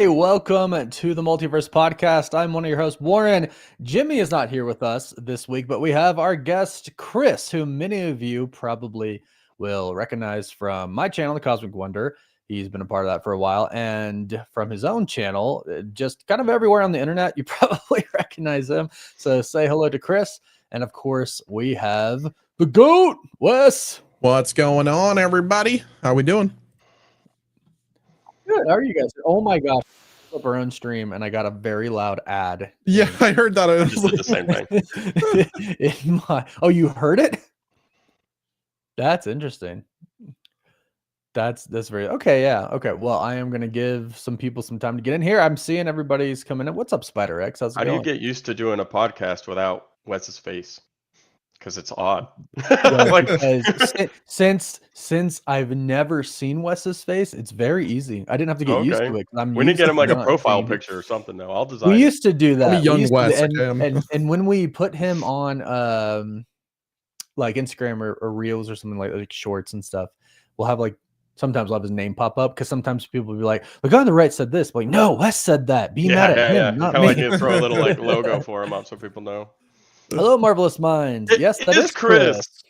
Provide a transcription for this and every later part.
Hey, welcome to the Multiverse podcast. I'm one of your hosts, Warren. Jimmy is not here with us this week, but we have our guest, Chris, who many of you probably will recognize from my channel, The Cosmic Wonder. He's been a part of that for a while, and from his own channel, just kind of everywhere on the internet, you probably recognize him. So say hello to Chris. And of course, we have the GOAT, Wes. What's going on, everybody? How we doing? Good. How are you guys? Oh my gosh. Up our own stream and I got a very loud ad. Yeah, I heard that. I just did the same thing. Oh, you heard it? That's interesting. That's very okay. Yeah. Okay. Well, I am gonna give some people some time to get in here. I'm seeing everybody's coming in. What's up, Spider X? How's it How do going? you get used to doing a podcast without Wes's face? Because it's odd. Well, Like, because since I've never seen Wes's face, it's very easy. I didn't have to get used to it. we need to get him like a profile picture or something though. I'll design. We used to do that. Young Wes, and when we put him on like Instagram or Reels or something like shorts and stuff, we'll have like sometimes we'll have his name pop up because sometimes people will be like, the guy on the right said this, but like, no, Wes said that. Be mad at him, not me. Like you throw a little like logo for him up so people know. Hello, Marvelous Minds. Yes, that is Chris.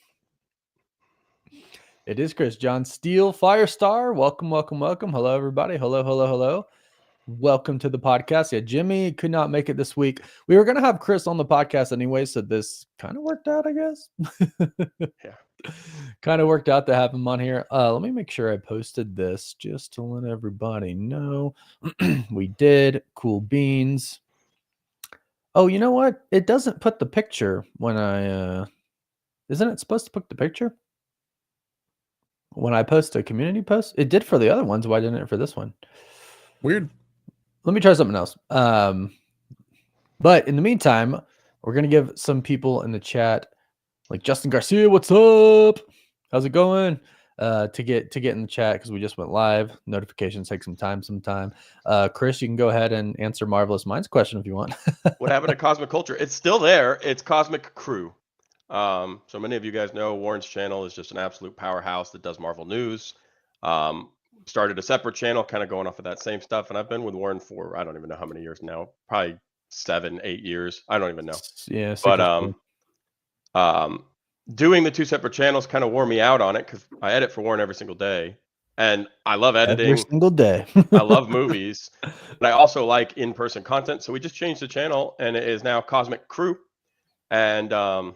It is Chris. John Steele, Firestar. Welcome. Hello, everybody. Hello. Welcome to the podcast. Yeah, Jimmy could not make it this week. We were going to have Chris on the podcast anyway, so this kind of worked out, I guess. Yeah. Kind of worked out to have him on here. Let me make sure I posted this just to let everybody know. We did. Cool beans. Oh, you know what? It doesn't put the picture when I isn't it supposed to put the picture? When I post a community post? It did for the other ones. Why didn't it for this one? Weird. Let me try something else. But in the meantime, we're gonna give some people in the chat, like Justin Garcia, what's up? How's it going? To get in the chat because we just went live. Notifications take some time. Chris, you can go ahead and answer Marvelous Minds question if you want. What happened to Cosmic Culture? It's still there. It's Cosmic Crew. So many of you guys know Warren's channel is just an absolute powerhouse that does Marvel news. Started a separate channel, kind of going off of that same stuff, and I've been with Warren for I don't even know how many years now. Probably 7-8 years. I don't even know. Yeah. But doing the two separate channels kind of wore me out on it because I edit for Warren every single day, and I love editing every single day. I love movies, but I also like in-person content. So we just changed the channel, and it is now Cosmic Crew, and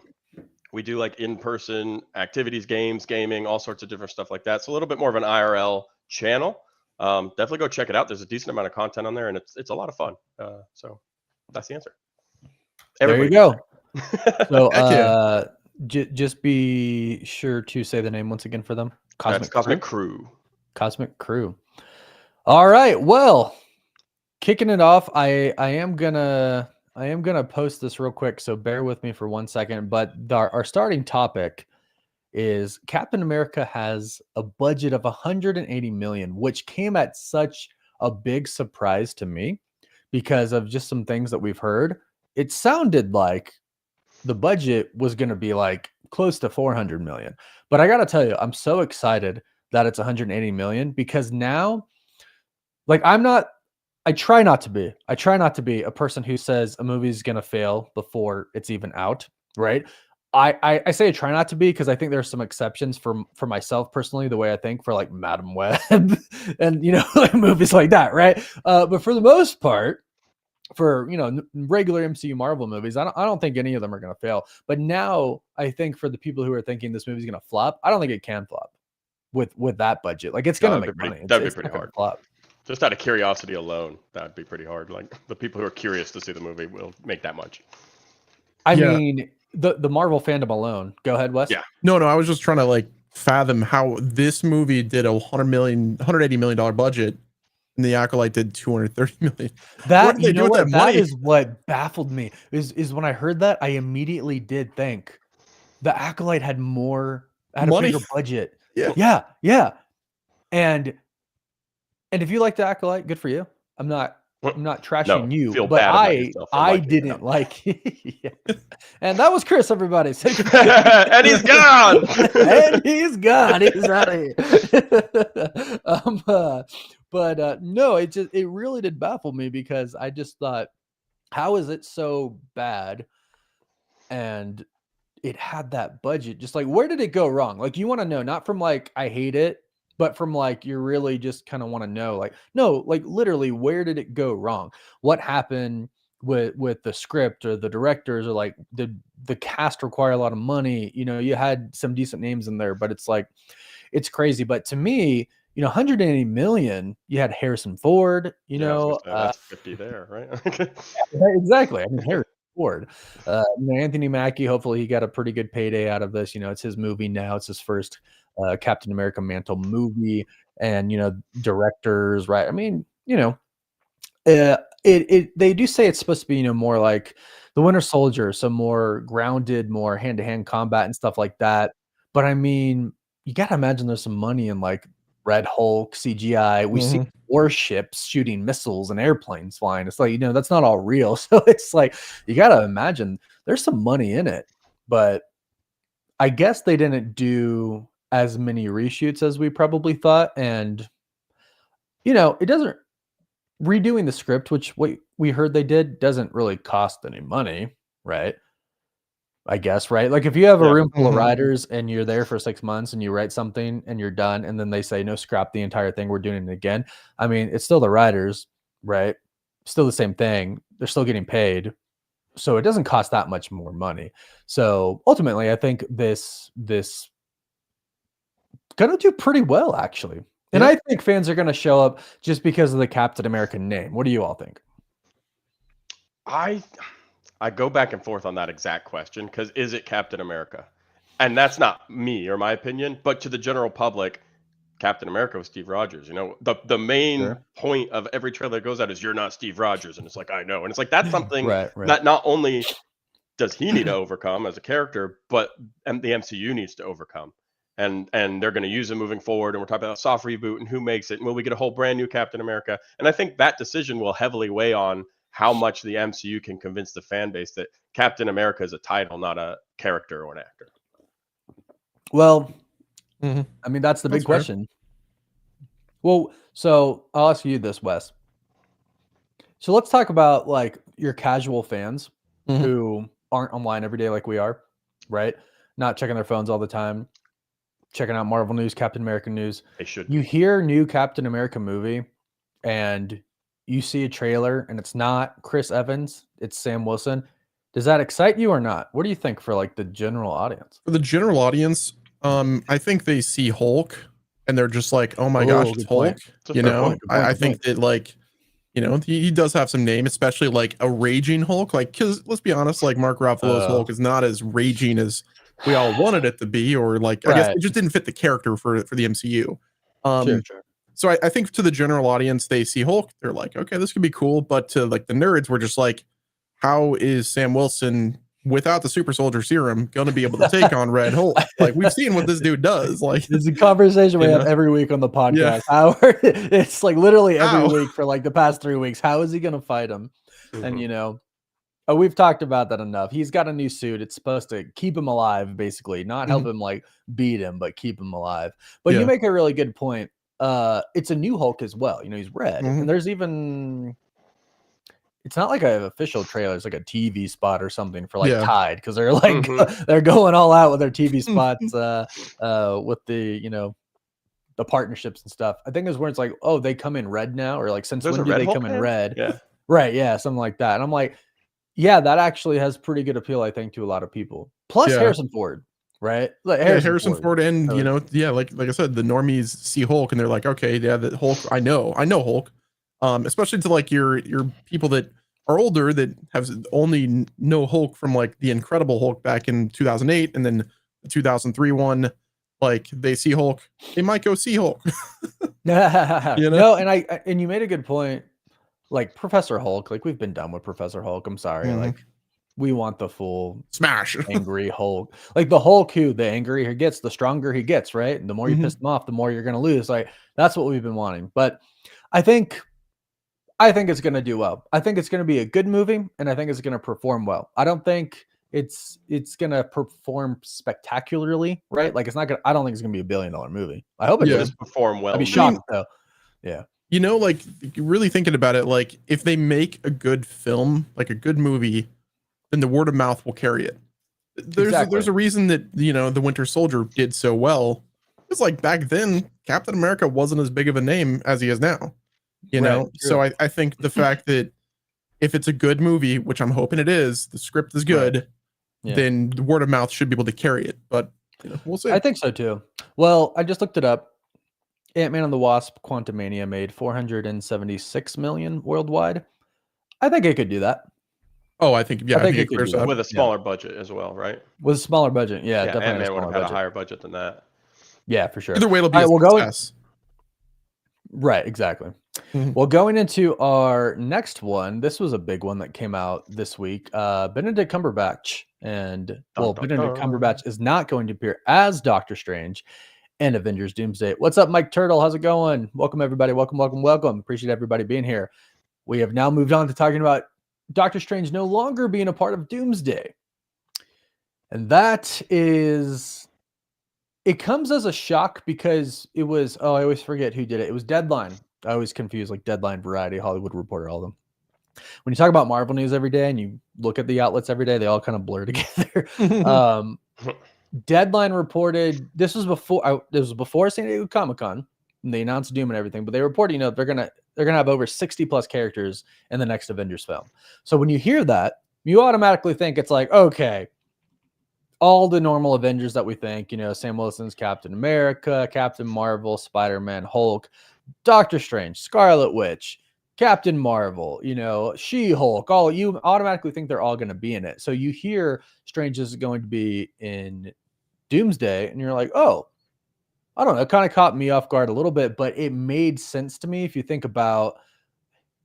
we do like in-person activities, games, gaming, all sorts of different stuff like that. So a little bit more of an IRL channel. Definitely go check it out. There's a decent amount of content on there, and it's a lot of fun. So that's the answer. There you go. So just be sure to say the name once again for them. Cosmic Crew. Cosmic Crew. All right. Well, kicking it off, I am gonna post this real quick, so bear with me for 1 second. But our starting topic is Captain America has a budget of 180 million, which came at such a big surprise to me because of just some things that we've heard. It sounded like the budget was going to be like close to 400 million. But I got to tell you, I'm so excited that it's 180 million because now, like, I try not to be a person who says a movie is going to fail before it's even out, right? I say I try not to be because I think there's some exceptions for myself personally, the way I think for like Madam Web and, like movies like that, right? But for the most part, for regular MCU Marvel movies, I don't think any of them are going to fail. But now I think for the people who are thinking this movie's going to flop, I don't think it can flop with that budget. Like it's going to make money. That'd be pretty hard. Flop. Just out of curiosity alone, that'd be pretty hard. Like the people who are curious to see the movie will make that much. I mean, the Marvel fandom alone. Go ahead, Wes. Yeah. No, I was just trying to like fathom how this movie did a $180 million budget. And the Acolyte did 230 million. That that is what baffled me. Is when I heard that, I immediately did think the Acolyte had a bigger budget. Yeah. And if you like the Acolyte, good for you. I'm not trashing you, but I didn't like it. And that was Chris, everybody. And he's gone. And he's gone. He's out of here. But no, it really did baffle me because I just thought, how is it so bad? And it had that budget. Just like, where did it go wrong? Like, you want to know, not from like, I hate it, but from like, you really just kind of want to know, like, no, like literally, where did it go wrong? What happened with the script or the directors, or like, did the cast require a lot of money? You know, you had some decent names in there, but it's like, it's crazy. But to me, 180 million, you had Harrison Ford, Yeah, I was gonna say that's 50 there, right? exactly. I mean, Harrison Ford, Anthony Mackie. Hopefully, he got a pretty good payday out of this. It's his movie now. It's his first Captain America mantle movie, and directors, right? I mean, they do say it's supposed to be more like the Winter Soldier, so more grounded, more hand-to-hand combat and stuff like that. But I mean, you got to imagine there's some money in like Red Hulk CGI. We see warships shooting missiles and airplanes flying. It's like, that's not all real. So it's like, you got to imagine there's some money in it. But I guess they didn't do as many reshoots as we probably thought. And, it doesn't, redoing the script, which we heard they did, doesn't really cost any money, right? I guess, right? Like, if you have a room full of writers and you're there for 6 months and you write something and you're done, and then they say, no, scrap the entire thing, we're doing it again. I mean, it's still the writers, right? Still the same thing. They're still getting paid. So it doesn't cost that much more money. So ultimately, I think this gonna do pretty well, actually. And I think fans are gonna show up just because of the Captain America name. What do you all think? I go back and forth on that exact question, because is it Captain America? And that's not me or my opinion, but to the general public, Captain America was Steve Rogers. The main point of every trailer that goes out is, you're not Steve Rogers. And it's like, I know. And it's like, that's something that not only does he need to overcome as a character, but the MCU needs to overcome. And they're going to use him moving forward. And we're talking about soft reboot and who makes it. And will we get a whole brand new Captain America? And I think that decision will heavily weigh on how much the MCU can convince the fan base that Captain America is a title, not a character or an actor. Well, I mean, that's the big question. Well, so I'll ask you this, Wes. So let's talk about like your casual fans who aren't online every day like we are, right? Not checking their phones all the time, checking out Marvel news, Captain America news. They should. You hear new Captain America movie and you see a trailer and it's not Chris Evans, it's Sam Wilson. Does that excite you or not? What do you think for like the general audience? For the general audience, I think they see Hulk and they're just like, oh my gosh, it's Hulk. I think that, like, he does have some name, especially like a raging Hulk. Like, because let's be honest, like Mark Ruffalo's Hulk is not as raging as we all wanted it to be, or like, I guess it just didn't fit the character for the MCU. Sure. So I think to the general audience, they see Hulk, they're like, okay, this could be cool. But to like the nerds, we're just like, how is Sam Wilson without the super soldier serum going to be able to take on Red Hulk? Like, we've seen what this dude does. Like, it's a conversation we have every week on the podcast. It's like literally every week for like the past 3 weeks. How is he going to fight him? And we've talked about that enough. He's got a new suit. It's supposed to keep him alive, basically, not help him like beat him, but keep him alive. But you make a really good point. It's a new Hulk as well. He's red, and there's even. It's not like an official trailer. It's like a TV spot or something for like Tide, because they're like they're going all out with their TV spots with the the partnerships and stuff. I think there's where it's like, oh, they come in red now, or like, since when do they come in red? Yeah, right, yeah, something like that. And I'm like, yeah, that actually has pretty good appeal, I think, to a lot of people. Plus Harrison Ford, right? Like Harrison Ford, and like I said, the normies see Hulk and they're like, okay, yeah, the Hulk, I know Hulk. Especially to like your people that are older that have only know Hulk from like the Incredible Hulk back in 2008, and then the 2003 one, like they see Hulk, they might go see Hulk. No, and you made a good point. Like Professor Hulk, like we've been done with Professor Hulk. I'm sorry, like we want the full smash angry Hulk. Like the Hulk, who the angrier he gets, the stronger he gets, right? And the more you piss him off, the more you're gonna lose. Like that's what we've been wanting. But I think it's going to do well. I think it's going to be a good movie, and I think it's going to perform well. I don't think it's going to perform spectacularly, right? Like, it's not going to, I don't think it's going to be $1 billion movie. I hope it does perform well. I'd be shocked though. Yeah. you know, like really thinking about it, like if they make a good film, like a good movie, then the word of mouth will carry it. There's a reason that, you know, the Winter Soldier did so well. It's like back then, Captain America wasn't as big of a name as he is now. You know, so I think the fact that if it's a good movie, which I'm hoping it is, the script is good, then the word of mouth should be able to carry it. But you know, we'll see. I think so too. Well, I just looked it up. Ant-Man and the Wasp: Quantumania made 476 million worldwide. I think it could do that. Oh, I think I think it could do that. With a smaller budget as well, right? With a smaller budget, definitely. Ant-Man would have had a higher budget than that. Yeah, for sure. Either way, it'll be a success. Right, exactly. Well, going into our next one, this was a big one that came out this week. Benedict Cumberbatch, and Benedict Cumberbatch is not going to appear as Doctor Strange and Avengers Doomsday. What's up, Mike Turtle? How's it going? Welcome, everybody. Welcome. Appreciate everybody being here. We have now moved on to talking about Doctor Strange no longer being a part of Doomsday. And that is... It comes as a shock because it was... Oh, I always forget who did it. It was Deadline. I always confuse like Deadline, Variety, Hollywood Reporter, all of them. When you talk about Marvel news every day and you look at the outlets every day, they all kind of blur together. Deadline reported this was before San Diego Comic-Con, and they announced Doom and everything, but they reported, you know, they're gonna have over 60 plus characters in the next Avengers film. So when you hear that, you automatically think it's like, okay, all the normal Avengers that we think, you know, Sam Wilson's Captain America, Captain Marvel, Spider-Man, Hulk, Doctor Strange, Scarlet Witch, Captain Marvel, you know, She-Hulk, all you automatically think they're all going to be in it. So you hear Strange is going to be in Doomsday, and you're like, oh, I don't know. It kind of caught me off guard a little bit, but it made sense to me if you think about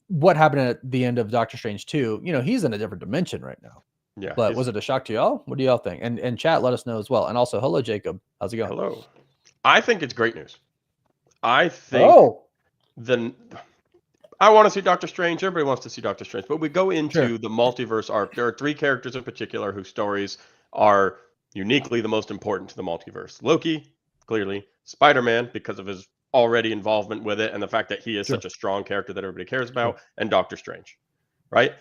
what happened at the end of Doctor Strange 2. You know, he's in a different dimension right now. Yeah. But was it a shock to y'all? What do y'all think? And chat, let us know as well. And also, hello, Jacob. How's it going? Hello. I think it's great news. I think I want to see Doctor Strange. Everybody wants to see Doctor Strange. But we go into the multiverse arc. There are 3 characters in particular whose stories are uniquely the most important to the multiverse. Loki, clearly. Spider-Man, because of his already involvement with it and the fact that he is such a strong character that everybody cares about. And Doctor Strange, right?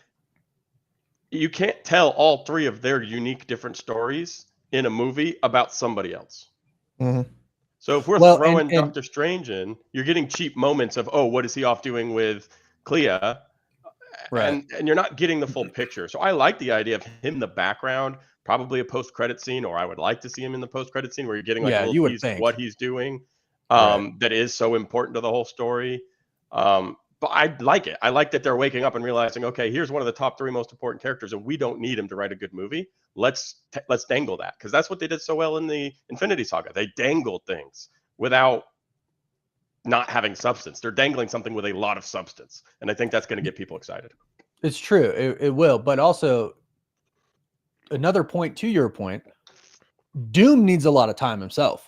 You can't tell all 3 of their unique different stories in a movie about somebody else. So if we're throwing Doctor Strange in, you're getting cheap moments of, oh, what is he off doing with Clea? Right. And you're not getting the full picture. So I like the idea of him in the background, probably a post-credit scene, or I would like to see him in the post-credit scene where you're getting like a little piece of what he's doing that is so important to the whole story. But I like it. I like that they're waking up and realizing, okay, here's one of the top 3 most important characters, and we don't need him to write a good movie. Let's dangle that, because that's what they did so well in the Infinity Saga. They dangled things without not having substance. They're dangling something with a lot of substance, and I think that's going to get people excited. It's true. It will. But also, another point to your point, Doom needs a lot of time himself.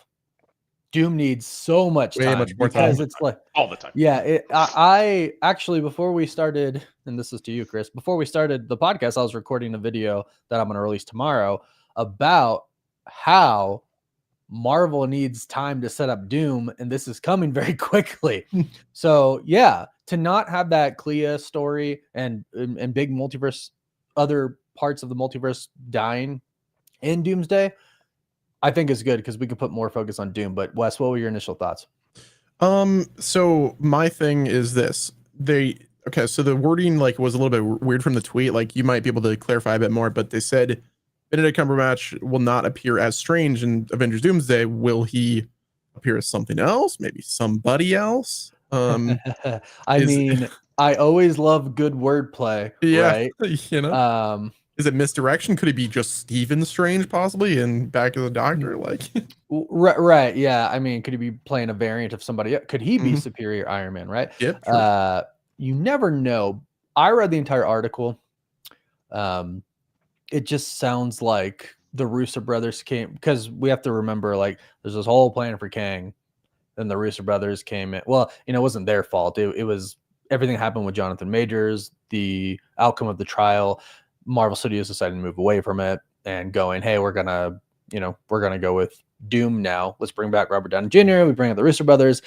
Doom needs so much time because it's like all the time. Yeah, I actually, before we started, and this is to you, Chris, before we started the podcast, I was recording a video that I'm going to release tomorrow about how Marvel needs time to set up Doom, and this is coming very quickly. So yeah, to not have that Clea story and big multiverse, other parts of the multiverse dying in Doomsday, I think is good because we can put more focus on Doom. But Wes, what were your initial thoughts? So my thing is this. So the wording like was a little bit weird from the tweet. Like you might be able to clarify a bit more, but they said Benedict Cumberbatch will not appear as Strange in Avengers Doomsday. Will he appear as something else? Maybe somebody else? I mean, I always love good wordplay, right? You know, is it misdirection? Could it be just Stephen Strange possibly and back to the Doctor? Like, right? Yeah. I mean, could he be playing a variant of somebody? Could he be Superior Iron Man? Right? Yep. Sure. You never know. I read the entire article. It just sounds like the Russo brothers came, because we have to remember, like, there's this whole plan for Kang. Then the Russo brothers came in. Well, you know, it wasn't their fault. It was everything happened with Jonathan Majors, the outcome of the trial. Marvel Studios decided to move away from it and going, hey, we're gonna go with Doom now. Let's bring back Robert Downey Jr. We bring up the Russo brothers.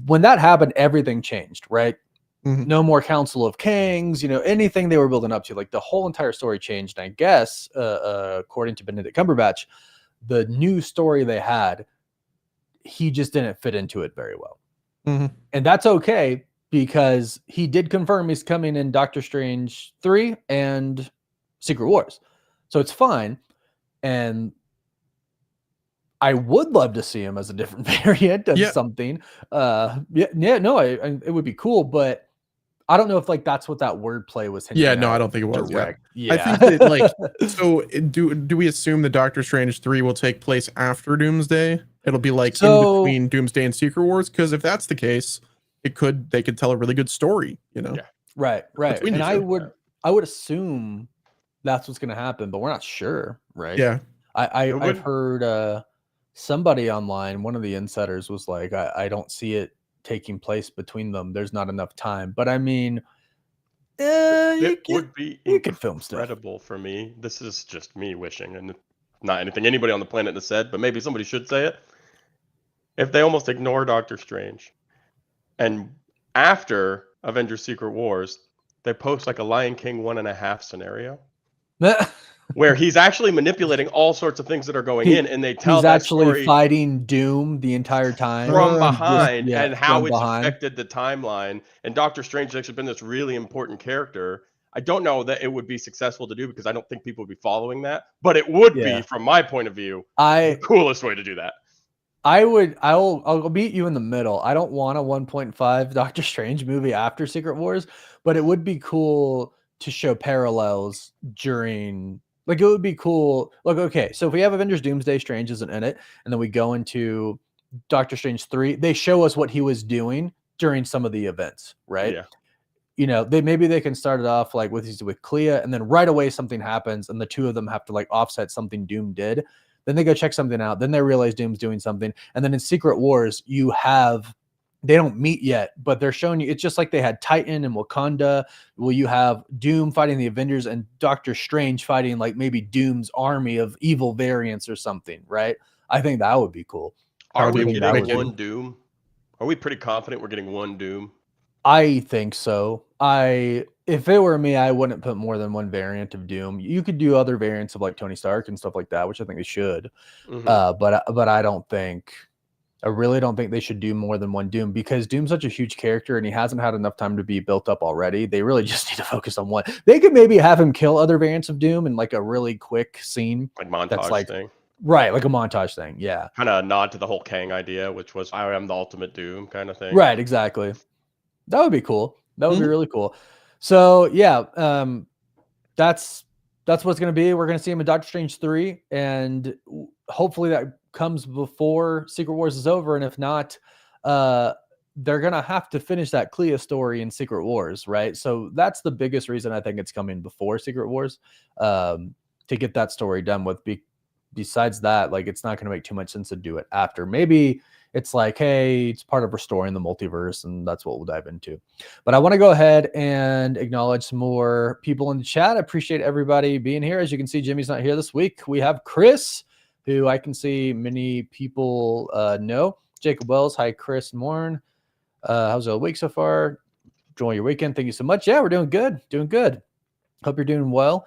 when that happened, everything changed, right? Mhm. No more Council of Kings, anything they were building up to, like the whole entire story changed. And I guess, according to Benedict Cumberbatch, the new story they had, he just didn't fit into it very well. Mhm. And that's okay, because he did confirm he's coming in Doctor Strange 3 and Secret Wars. So it's fine. And I would love to see him as a different variant of something. It would be cool, but I don't know if like that's what that wordplay was hinting Yeah, no, at I don't think it was. direct. I think that like, so do we assume the Doctor Strange 3 will take place after Doomsday? It'll be like in between Doomsday and Secret Wars, because if that's the case, they could tell a really good story, Yeah. Right. Between And the I two. would assume that's what's going to happen, but we're not sure, right? Yeah. I've heard somebody online, one of the insiders was like, I don't see it taking place between them. There's not enough time. But I mean, it would be incredible for me. This is just me wishing, and not anything anybody on the planet has said, but maybe somebody should say it. If they almost ignore Doctor Strange, and after Avengers Secret Wars, they post like a Lion King 1.5 scenario. Where he's actually manipulating all sorts of things that are going in, and they tell he's that actually story fighting Doom the entire time from behind, and how it's behind. affected the timeline. And Doctor Strange has actually been this really important character. I don't know that it would be successful to do, because I don't think people would be following that, but it would be, from my point of view, the coolest way to do that. I'll beat you in the middle. I don't want a 1.5 Doctor Strange movie after Secret Wars, but it would be cool to show parallels during. Like, it would be cool. Look, okay, so if we have Avengers Doomsday, Strange isn't in it, and then we go into Doctor Strange 3, they show us what he was doing during some of the events, right? Yeah. They can start it off like with Clea, and then right away something happens, and the two of them have to like offset something Doom did. Then they go check something out. Then they realize Doom's doing something. And then in Secret Wars, they don't meet yet, but they're showing you, it's just like they had Titan and Wakanda. Well, you have Doom fighting the Avengers and Doctor Strange fighting like maybe Doom's army of evil variants or something, right? I think that would be cool. Are we getting one Doom? Are we pretty confident we're getting one Doom? I think so. If it were me, I wouldn't put more than one variant of Doom. You could do other variants of like Tony Stark and stuff like that, which I think they should. But I really don't think they should do more than one Doom, because Doom's such a huge character and he hasn't had enough time to be built up already. They really just need to focus on one. They could maybe have him kill other variants of Doom in like a really quick scene. Like montage thing. Right, like a montage thing, yeah. Kind of a nod to the whole Kang idea, which was I am the ultimate Doom kind of thing. Right, exactly. That would be cool. That would be really cool. So yeah, that's what it's going to be. We're going to see him in Doctor Strange 3, and hopefully that comes before Secret Wars is over. And if not, they're going to have to finish that Clea story in Secret Wars, right? So that's the biggest reason I think it's coming before Secret Wars, to get that story done with. Besides that, like, it's not going to make too much sense to do it after. Maybe it's like, hey, it's part of restoring the multiverse, and that's what we'll dive into. But I want to go ahead and acknowledge some more people in the chat. I appreciate everybody being here. As you can see, Jimmy's not here this week. We have Chris, who I can see many people know. Jacob Wells, hi, Chris Morn. How's the week so far? Enjoy your weekend. Thank you so much. Yeah, we're doing good. Doing good. Hope you're doing well.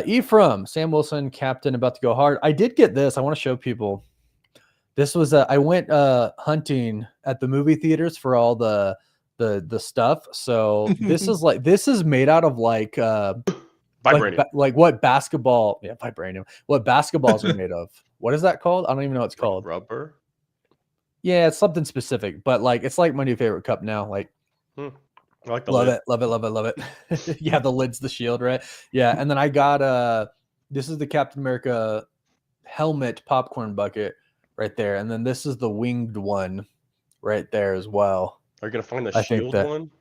Ephraim, Sam Wilson, captain, about to go hard. I did get this. I want to show people. This was I went hunting at the movie theaters for all the stuff. So this is made out of like vibranium. Like what basketball? Yeah, vibranium. What basketballs are made of? What is that called? I don't even know what it's called. Rubber. Yeah, it's something specific, but like it's like my new favorite cup now. Like, I like the love lid. it, love it. Yeah, the lid's the shield, right? Yeah, and then I got this is the Captain America helmet popcorn bucket right there, and then this is the winged one right there as well. Are you gonna find the shield one?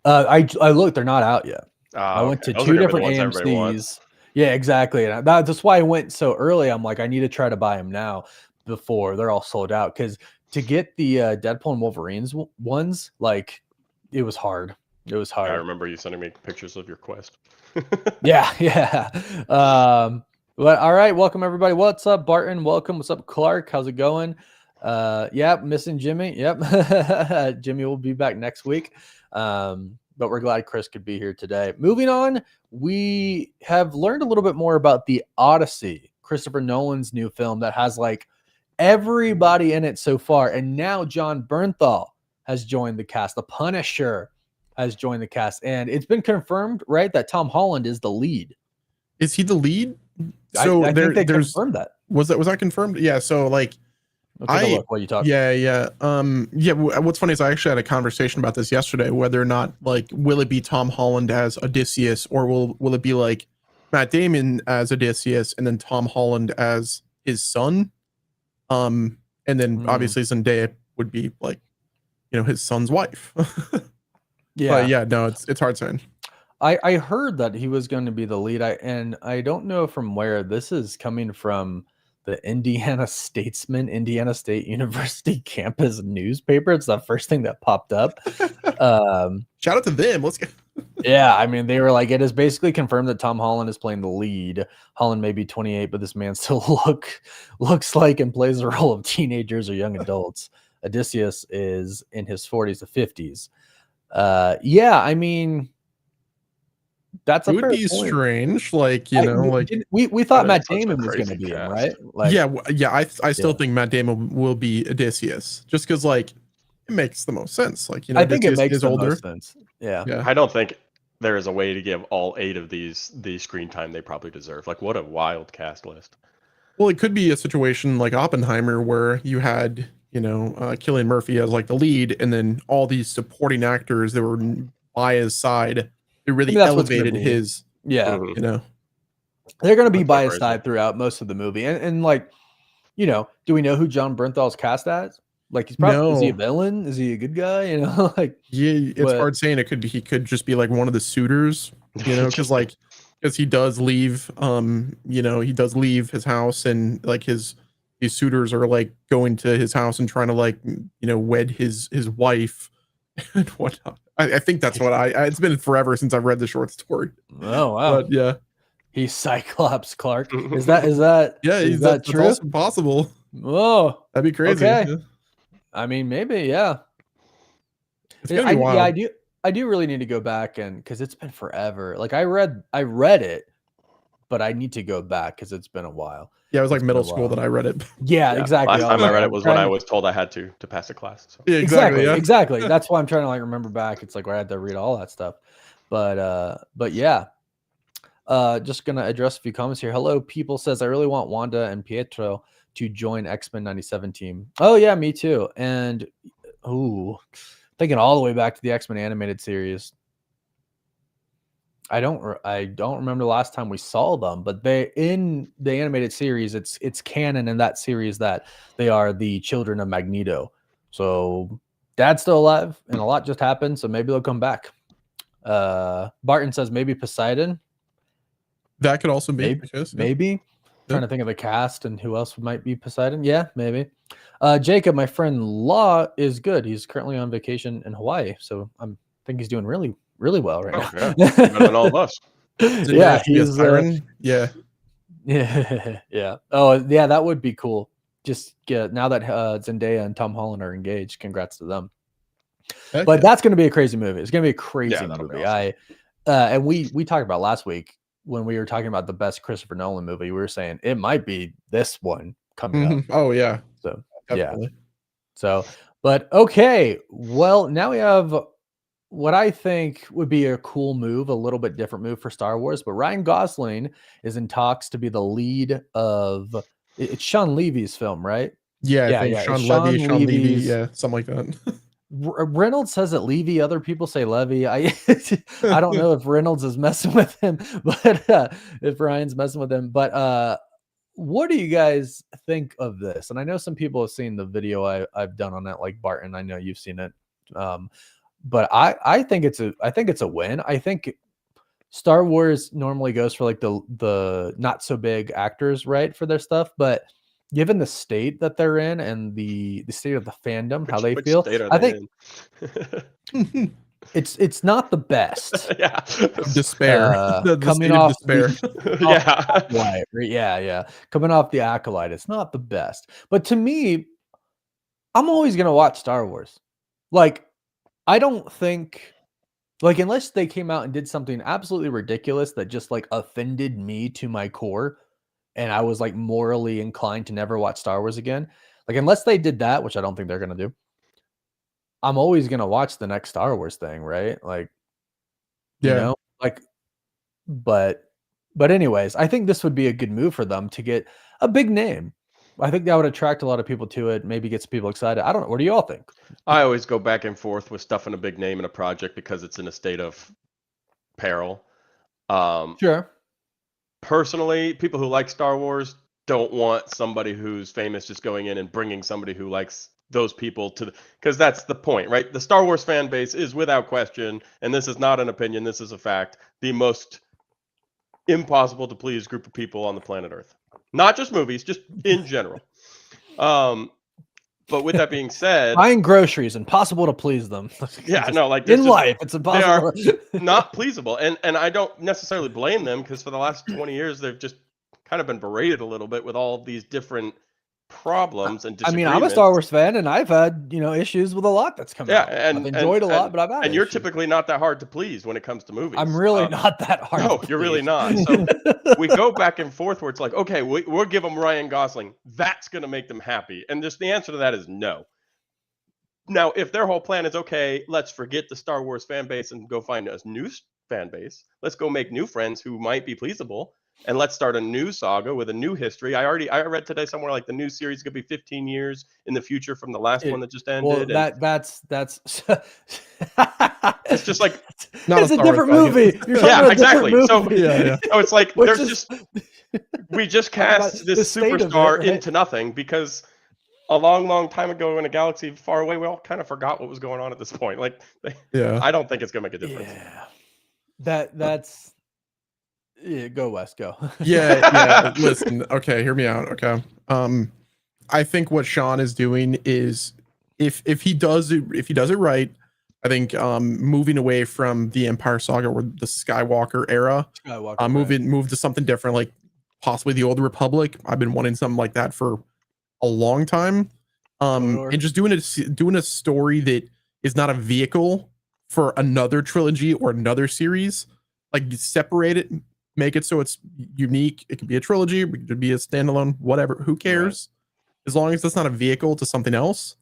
I looked, they're not out yet. I went to Those two are different the ones AMCs. Yeah, exactly. And that's why I went so early. I'm like, I need to try to buy them now before they're all sold out. Because to get the Deadpool and Wolverine's ones, like, it was hard. It was hard. I remember you sending me pictures of your quest. Yeah. But all right, welcome everybody. What's up, Barton? Welcome. What's up, Clark? How's it going? Yeah, missing Jimmy. Yep. Jimmy will be back next week. But we're glad Chris could be here today. Moving on, we have learned a little bit more about the Odyssey, Christopher Nolan's new film that has like everybody in it so far. And now John Bernthal has joined the cast. The Punisher has joined the cast. And it's been confirmed, right, that Tom Holland is the lead. Is he the lead? So I think they confirmed that. Was that confirmed? Yeah. So like, I'll take a look while you talk. Yeah. What's funny is I actually had a conversation about this yesterday, whether or not like, will it be Tom Holland as Odysseus, or will it be like Matt Damon as Odysseus and then Tom Holland as his son? And then obviously Zendaya would be like, his son's wife. Yeah. But yeah, no, it's hard saying. I heard that he was going to be the lead. I don't know from where this is coming from. The Indiana Statesman, Indiana State University campus newspaper. It's the first thing that popped up. Shout out to them. Let's go. Yeah, I mean, they were like, it is basically confirmed that Tom Holland is playing the lead. Holland may be 28, but this man still looks like and plays the role of teenagers or young adults. Odysseus is in his 40s to 50s. Yeah, I mean, that's it would be point. Strange, like we thought Matt Damon was going to be him, right? Like, yeah. I still think Matt Damon will be Odysseus, just because like it makes the most sense. Like I think it makes the most sense. Yeah. I don't think there is a way to give all 8 of these the screen time they probably deserve. Like, what a wild cast list. Well, it could be a situation like Oppenheimer where you had Cillian Murphy as like the lead, and then all these supporting actors that were by his side. It really elevated his, they're going to be by his side throughout most of the movie. And like, do we know who John Bernthal's cast as? Like, he's probably, is he a villain? Is he a good guy? Like, yeah, it's hard saying. He could just be like one of the suitors, because he does leave, he does leave his house, and like his suitors are like going to his house and trying to like, wed his wife and whatnot. I think that's what it's been forever since I've read the short story. Oh, wow. But yeah. He's Cyclops Clark. Is that yeah, is that true? That's also possible. Oh, that'd be crazy. Okay. Yeah. I mean, maybe, yeah. It's gonna be wild. Yeah, I do really need to go back, and because it's been forever. Like I read it, but I need to go back because it's been a while. Yeah, it was like middle school that I read it. Yeah, exactly. Last time I read it was when I was told I had to pass a class. So. Yeah, exactly. That's why I'm trying to like remember back. It's like where I had to read all that stuff. But yeah. Just gonna address a few comments here. Hello, people says I really want Wanda and Pietro to join X-Men 97 team. Oh yeah, me too. And thinking all the way back to the X-Men animated series. I don't remember the last time we saw them, but they in the animated series, it's canon in that series that they are the children of Magneto. So Dad's still alive, and a lot just happened, so maybe they'll come back. Barton says maybe Poseidon. That could also be maybe. Trying to think of the cast and who else might be Poseidon. Yeah, maybe. Jacob, my friend Law, is good. He's currently on vacation in Hawaii, so I think he's doing really well right now. Yeah. Better than all of us. Yeah, he's yeah. Oh, yeah, that would be cool. Just now that Zendaya and Tom Holland are engaged, congrats to them. But that's going to be a crazy movie. It's going to be a crazy movie. Awesome. And we talked about last week when we were talking about the best Christopher Nolan movie. We were saying it might be this one coming up. Oh yeah. So definitely. Yeah. So, but okay. Well, now we have what I think would be a cool move, a little bit different move for Star Wars, but Ryan Gosling is in talks to be the lead of it's Sean Levy's film, right? Yeah. Sean Levy, yeah, something like that. Reynolds says it Levy, other people say Levy. I don't know if Reynolds is messing with him, but if Ryan's messing with him. But what do you guys think of this? And I know some people have seen the video I've done on that, like Barton. I know you've seen it. But I think it's a win. I think Star Wars normally goes for like the not so big actors, right, for their stuff, but given the state that they're in and the state of the fandom, how they feel, I think it's not the best. Yeah, despair. Coming off despair. Yeah, coming off the Acolyte, it's not the best. But to me, I'm always gonna watch Star Wars. Like, I don't think, like, unless they came out and did something absolutely ridiculous that just like offended me to my core, and I was like morally inclined to never watch Star Wars again. Like, unless they did that, which I don't think they're gonna do, I'm always gonna watch the next Star Wars thing, right? Like, you Yeah. know, like, but anyways, I think this would be a good move for them to get a big name. I think that would attract a lot of people to it, maybe get some people excited. I don't know. What do you all think? I always go back and forth with stuffing a big name in a project because it's in a state of peril. Sure. Personally, people who like Star Wars don't want somebody who's famous just going in and bringing somebody who likes those people to, because that's the point, right? The Star Wars fan base is without question, and this is not an opinion, this is a fact, the most impossible to please group of people on the planet Earth. Not just movies, just in general. But with that being said, buying groceries, impossible to please them. Yeah, no, like in life, it's impossible. They are not pleasable, and I don't necessarily blame them, because for the last 20 years they've just kind of been berated a little bit with all these different problems and disagreements. I mean, I'm a Star Wars fan, and I've had issues with a lot that's come out. And I've enjoyed a lot, but I've had and you're issues. typically not that hard to please when it comes to movies. I'm really not that hard. No, to you're really please. not. So we go back and forth where it's like, okay, we'll give them Ryan Gosling. That's going to make them happy, and just the answer to that is no. Now, if their whole plan is, okay, let's forget the Star Wars fan base and go find a new fan base. Let's go make new friends who might be pleasable, and let's start a new saga with a new history. I read today somewhere like the new series could be 15 years in the future from the last one that just ended. Well, that's it's just like it's a different movie. Yeah, exactly. Movie. So it's like we just cast this superstar right? into nothing because a long time ago in a galaxy far away, we all kind of forgot what was going on at this point. Like, I don't think it's gonna make a difference. Yeah, that's go West, go. Yeah. Listen, okay, hear me out. Okay, I think what Sean is doing is if he does it right, I think moving away from the Empire Saga or the Skywalker era, move to something different, like possibly the Old Republic. I've been wanting something like that for a long time, and just doing a story that is not a vehicle for another trilogy or another series. Like, separate it, make it so it's unique. It could be a trilogy, it could be a standalone, whatever. Who cares? Right. As long as that's not a vehicle to something else,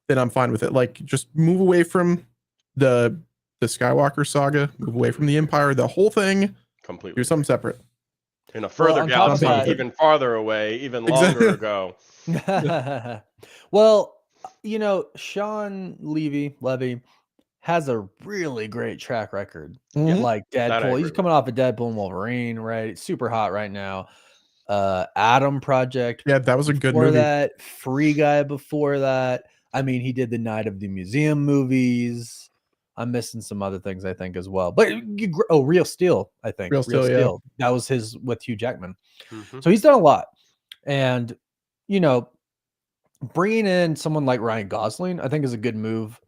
then I'm fine with it. Like, just move away from the Skywalker saga, move away from the Empire, the whole thing. Completely. Do something separate. In a further galaxy, even farther away, even longer ago. Well, Sean Levy has a really great track record. Like Deadpool. He's coming off of Deadpool and Wolverine, right? It's super hot right now. Adam Project. Yeah, that was a good movie. That Free Guy before that. I mean, he did the Night of the Museum movies. I'm missing some other things, I think, as well. But Real Steel, I think. Real Steel. Yeah. That was his with Hugh Jackman. Mm-hmm. So he's done a lot. And, bringing in someone like Ryan Gosling, I think, is a good move,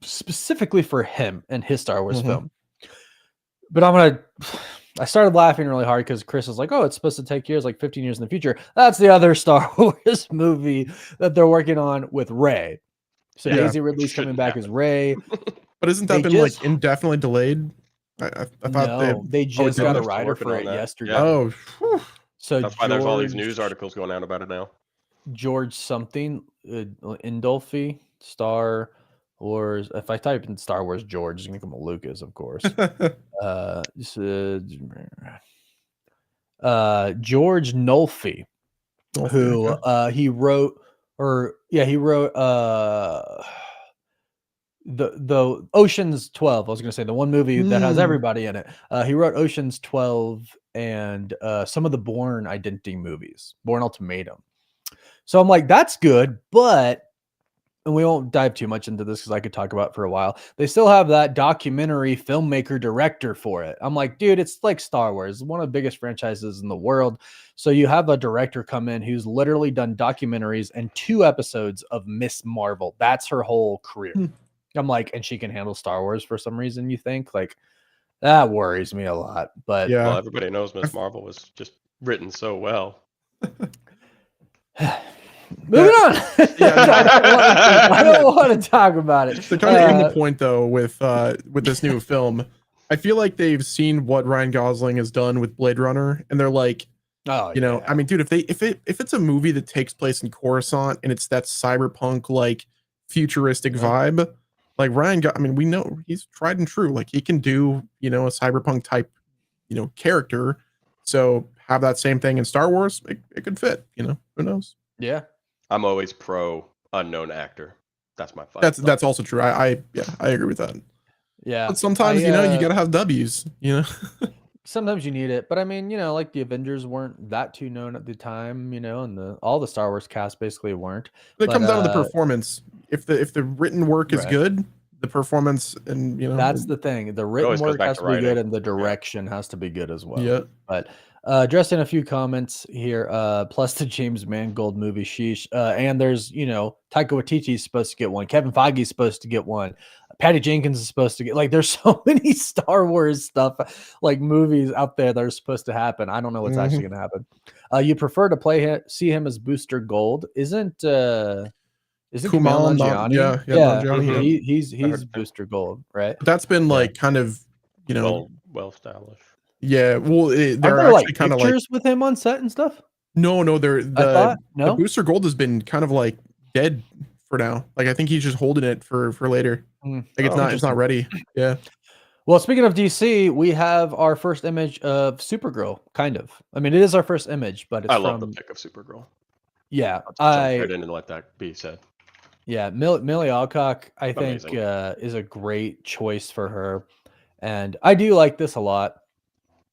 specifically for him and his Star Wars film. But I started laughing really hard because Chris was like, oh, it's supposed to take years, like 15 years in the future. That's the other Star Wars movie that they're working on with Rey. So Daisy Ridley's coming back as Rey. But isn't that been like indefinitely delayed? I thought they just got a writer for it yesterday. Yeah. Oh, so that's why there's all these news articles going out about it now. George something, Indolfi, Star Wars. If I type in Star Wars George, it's gonna come a Lucas, of course. George Nolfi, who he wrote the Ocean's 12. I was gonna say the one movie that has everybody in it. He wrote Ocean's 12 and some of the Bourne Identity movies, Bourne Ultimatum. So I'm like, that's good, but, and we won't dive too much into this because I could talk about it for a while. They still have that documentary filmmaker director for it. I'm like, dude, it's like Star Wars, one of the biggest franchises in the world. So you have a director come in who's literally done documentaries and 2 episodes of Miss Marvel. That's her whole career. I'm like, and she can handle Star Wars for some reason, you think? Like, that worries me a lot. But well, everybody knows Miss Marvel was just written so well. Moving on. I don't want to talk about it. To kind of end the point though, with this new film, I feel like they've seen what Ryan Gosling has done with Blade Runner, and they're like, oh, you know, I mean, dude, if it's a movie that takes place in Coruscant and it's that cyberpunk like futuristic vibe, like I mean, we know he's tried and true. Like he can do, you know, a cyberpunk type, you know, character. So have that same thing in Star Wars, it could fit. You know, who knows? Yeah, I'm always pro unknown actor. That's my fight. That's also true. I agree with that. Yeah, but sometimes you know you gotta have W's. You know, sometimes you need it. But I mean, you know, like the Avengers weren't that too known at the time. You know, and all the Star Wars cast basically weren't. It comes down to the performance. If the written work is good, the performance and you know that's the thing. The written work has to be good, and the direction has to be good as well. Yeah. But just in a few comments here, plus the James Mangold movie, sheesh. And there's, you know, Taika Waititi's supposed to get one. Kevin Feige's supposed to get one. Patty Jenkins is supposed to get, like, there's so many Star Wars stuff, like movies out there that are supposed to happen. I don't know what's actually going to happen. You prefer to see him as Booster Gold. Isn't Kumail Nanjiani? He's Booster Gold, right? But that's been like kind of, you know, well established. Yeah, well, they're actually like kind of pictures with him on set and stuff. No, the Booster Gold has been kind of like dead for now. Like I think he's just holding it for later. Like it's not ready. Yeah. Well, speaking of DC, we have our first image of Supergirl. Kind of. I mean, it is our first image, but it's love the pick of Supergirl. Yeah, I didn't let that be said. Yeah, Millie Alcock, I think, is a great choice for her, and I do like this a lot.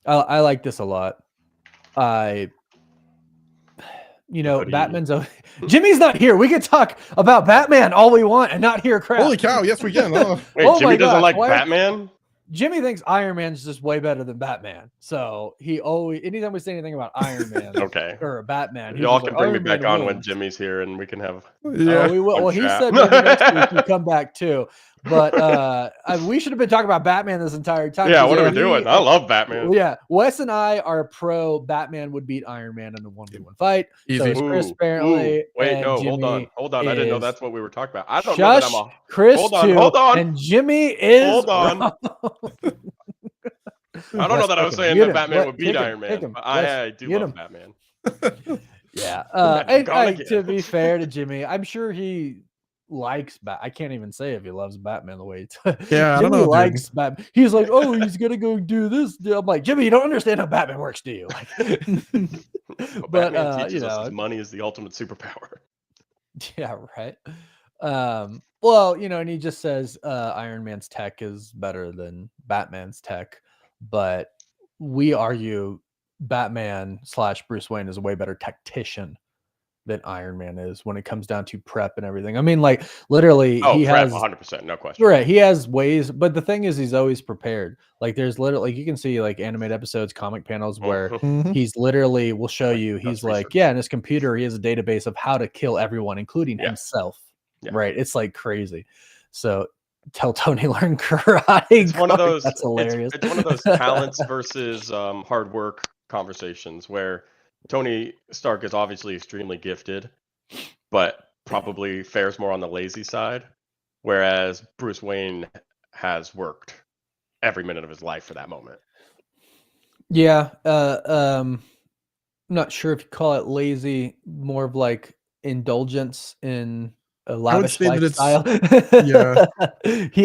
I like this a lot. You know, Batman's Jimmy's not here. We could talk about Batman all we want and not hear crap. Holy cow! Yes, we can. Oh. Wait, Jimmy doesn't like Batman? Jimmy thinks Iron Man's just way better than Batman. So he always, anytime we say anything about Iron Man or Batman, y'all can bring me back on when Jimmy's here and we can have. Yeah, we will. Well, he said maybe next week you come back too. But we should have been talking about Batman this entire time. Yeah, what are we doing? I love Batman. Yeah, Wes and I are pro Batman would beat Iron Man in a 1v1 fight. Easy. So Chris apparently. Wait, no, Jimmy hold on. I didn't know that's what we were talking about. I don't know that I'm a Chris hold on. And Jimmy is hold on. I don't know that I was saying that Batman would beat Iron Man. But I do love Batman. Yeah. To be fair to Jimmy, I'm sure he likes I can't even say if he loves Batman the way yeah, I don't know. Likes Batman. He's like, oh, he's gonna go do this. I'm like, Jimmy, you don't understand how Batman works, do you? Like, but Batman teaches us his money is the ultimate superpower. Yeah, right. Well, you know, and he just says Iron Man's tech is better than Batman's tech, but we argue Batman / Bruce Wayne is a way better tactician than Iron Man is when it comes down to prep and everything. I mean, like literally he has 100%, no question. Right. He has ways, but the thing is he's always prepared. Like there's literally, like you can see like animated episodes, comic panels where he's literally will show you, he's like, in his computer, he has a database of how to kill everyone, including himself. Yeah. Right. It's like crazy. So tell Tony learn karate. It's one of those, that's hilarious. It's one of those talents versus hard work conversations where Tony Stark is obviously extremely gifted, but probably fares more on the lazy side, whereas Bruce Wayne has worked every minute of his life for that moment. Yeah. I'm not sure if you call it lazy, more of like indulgence in a lavish lifestyle. Yeah.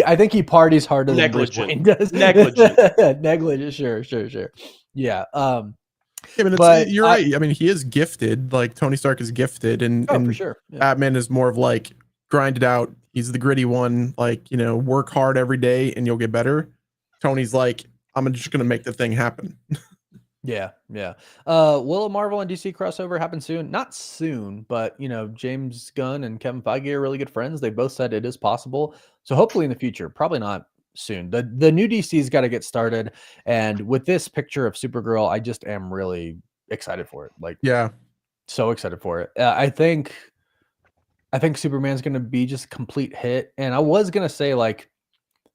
I think he parties harder than Bruce Wayne does. Negligent. Sure. Yeah. Yeah, but you're right. I mean, he is gifted. Like Tony Stark is gifted, and for sure. Yeah. Batman is more of like grind it out. He's the gritty one. Like, you know, work hard every day and you'll get better. Tony's like, I'm just gonna make the thing happen. Yeah. Will a Marvel and DC crossover happen soon? Not soon, but you know, James Gunn and Kevin Feige are really good friends. They both said it is possible. So hopefully in the future, probably not soon. The new DC's got to get started, and with this picture of Supergirl, I just am really excited for it. Like, yeah, so excited for it. I think Superman's gonna be just a complete hit, and I was gonna say like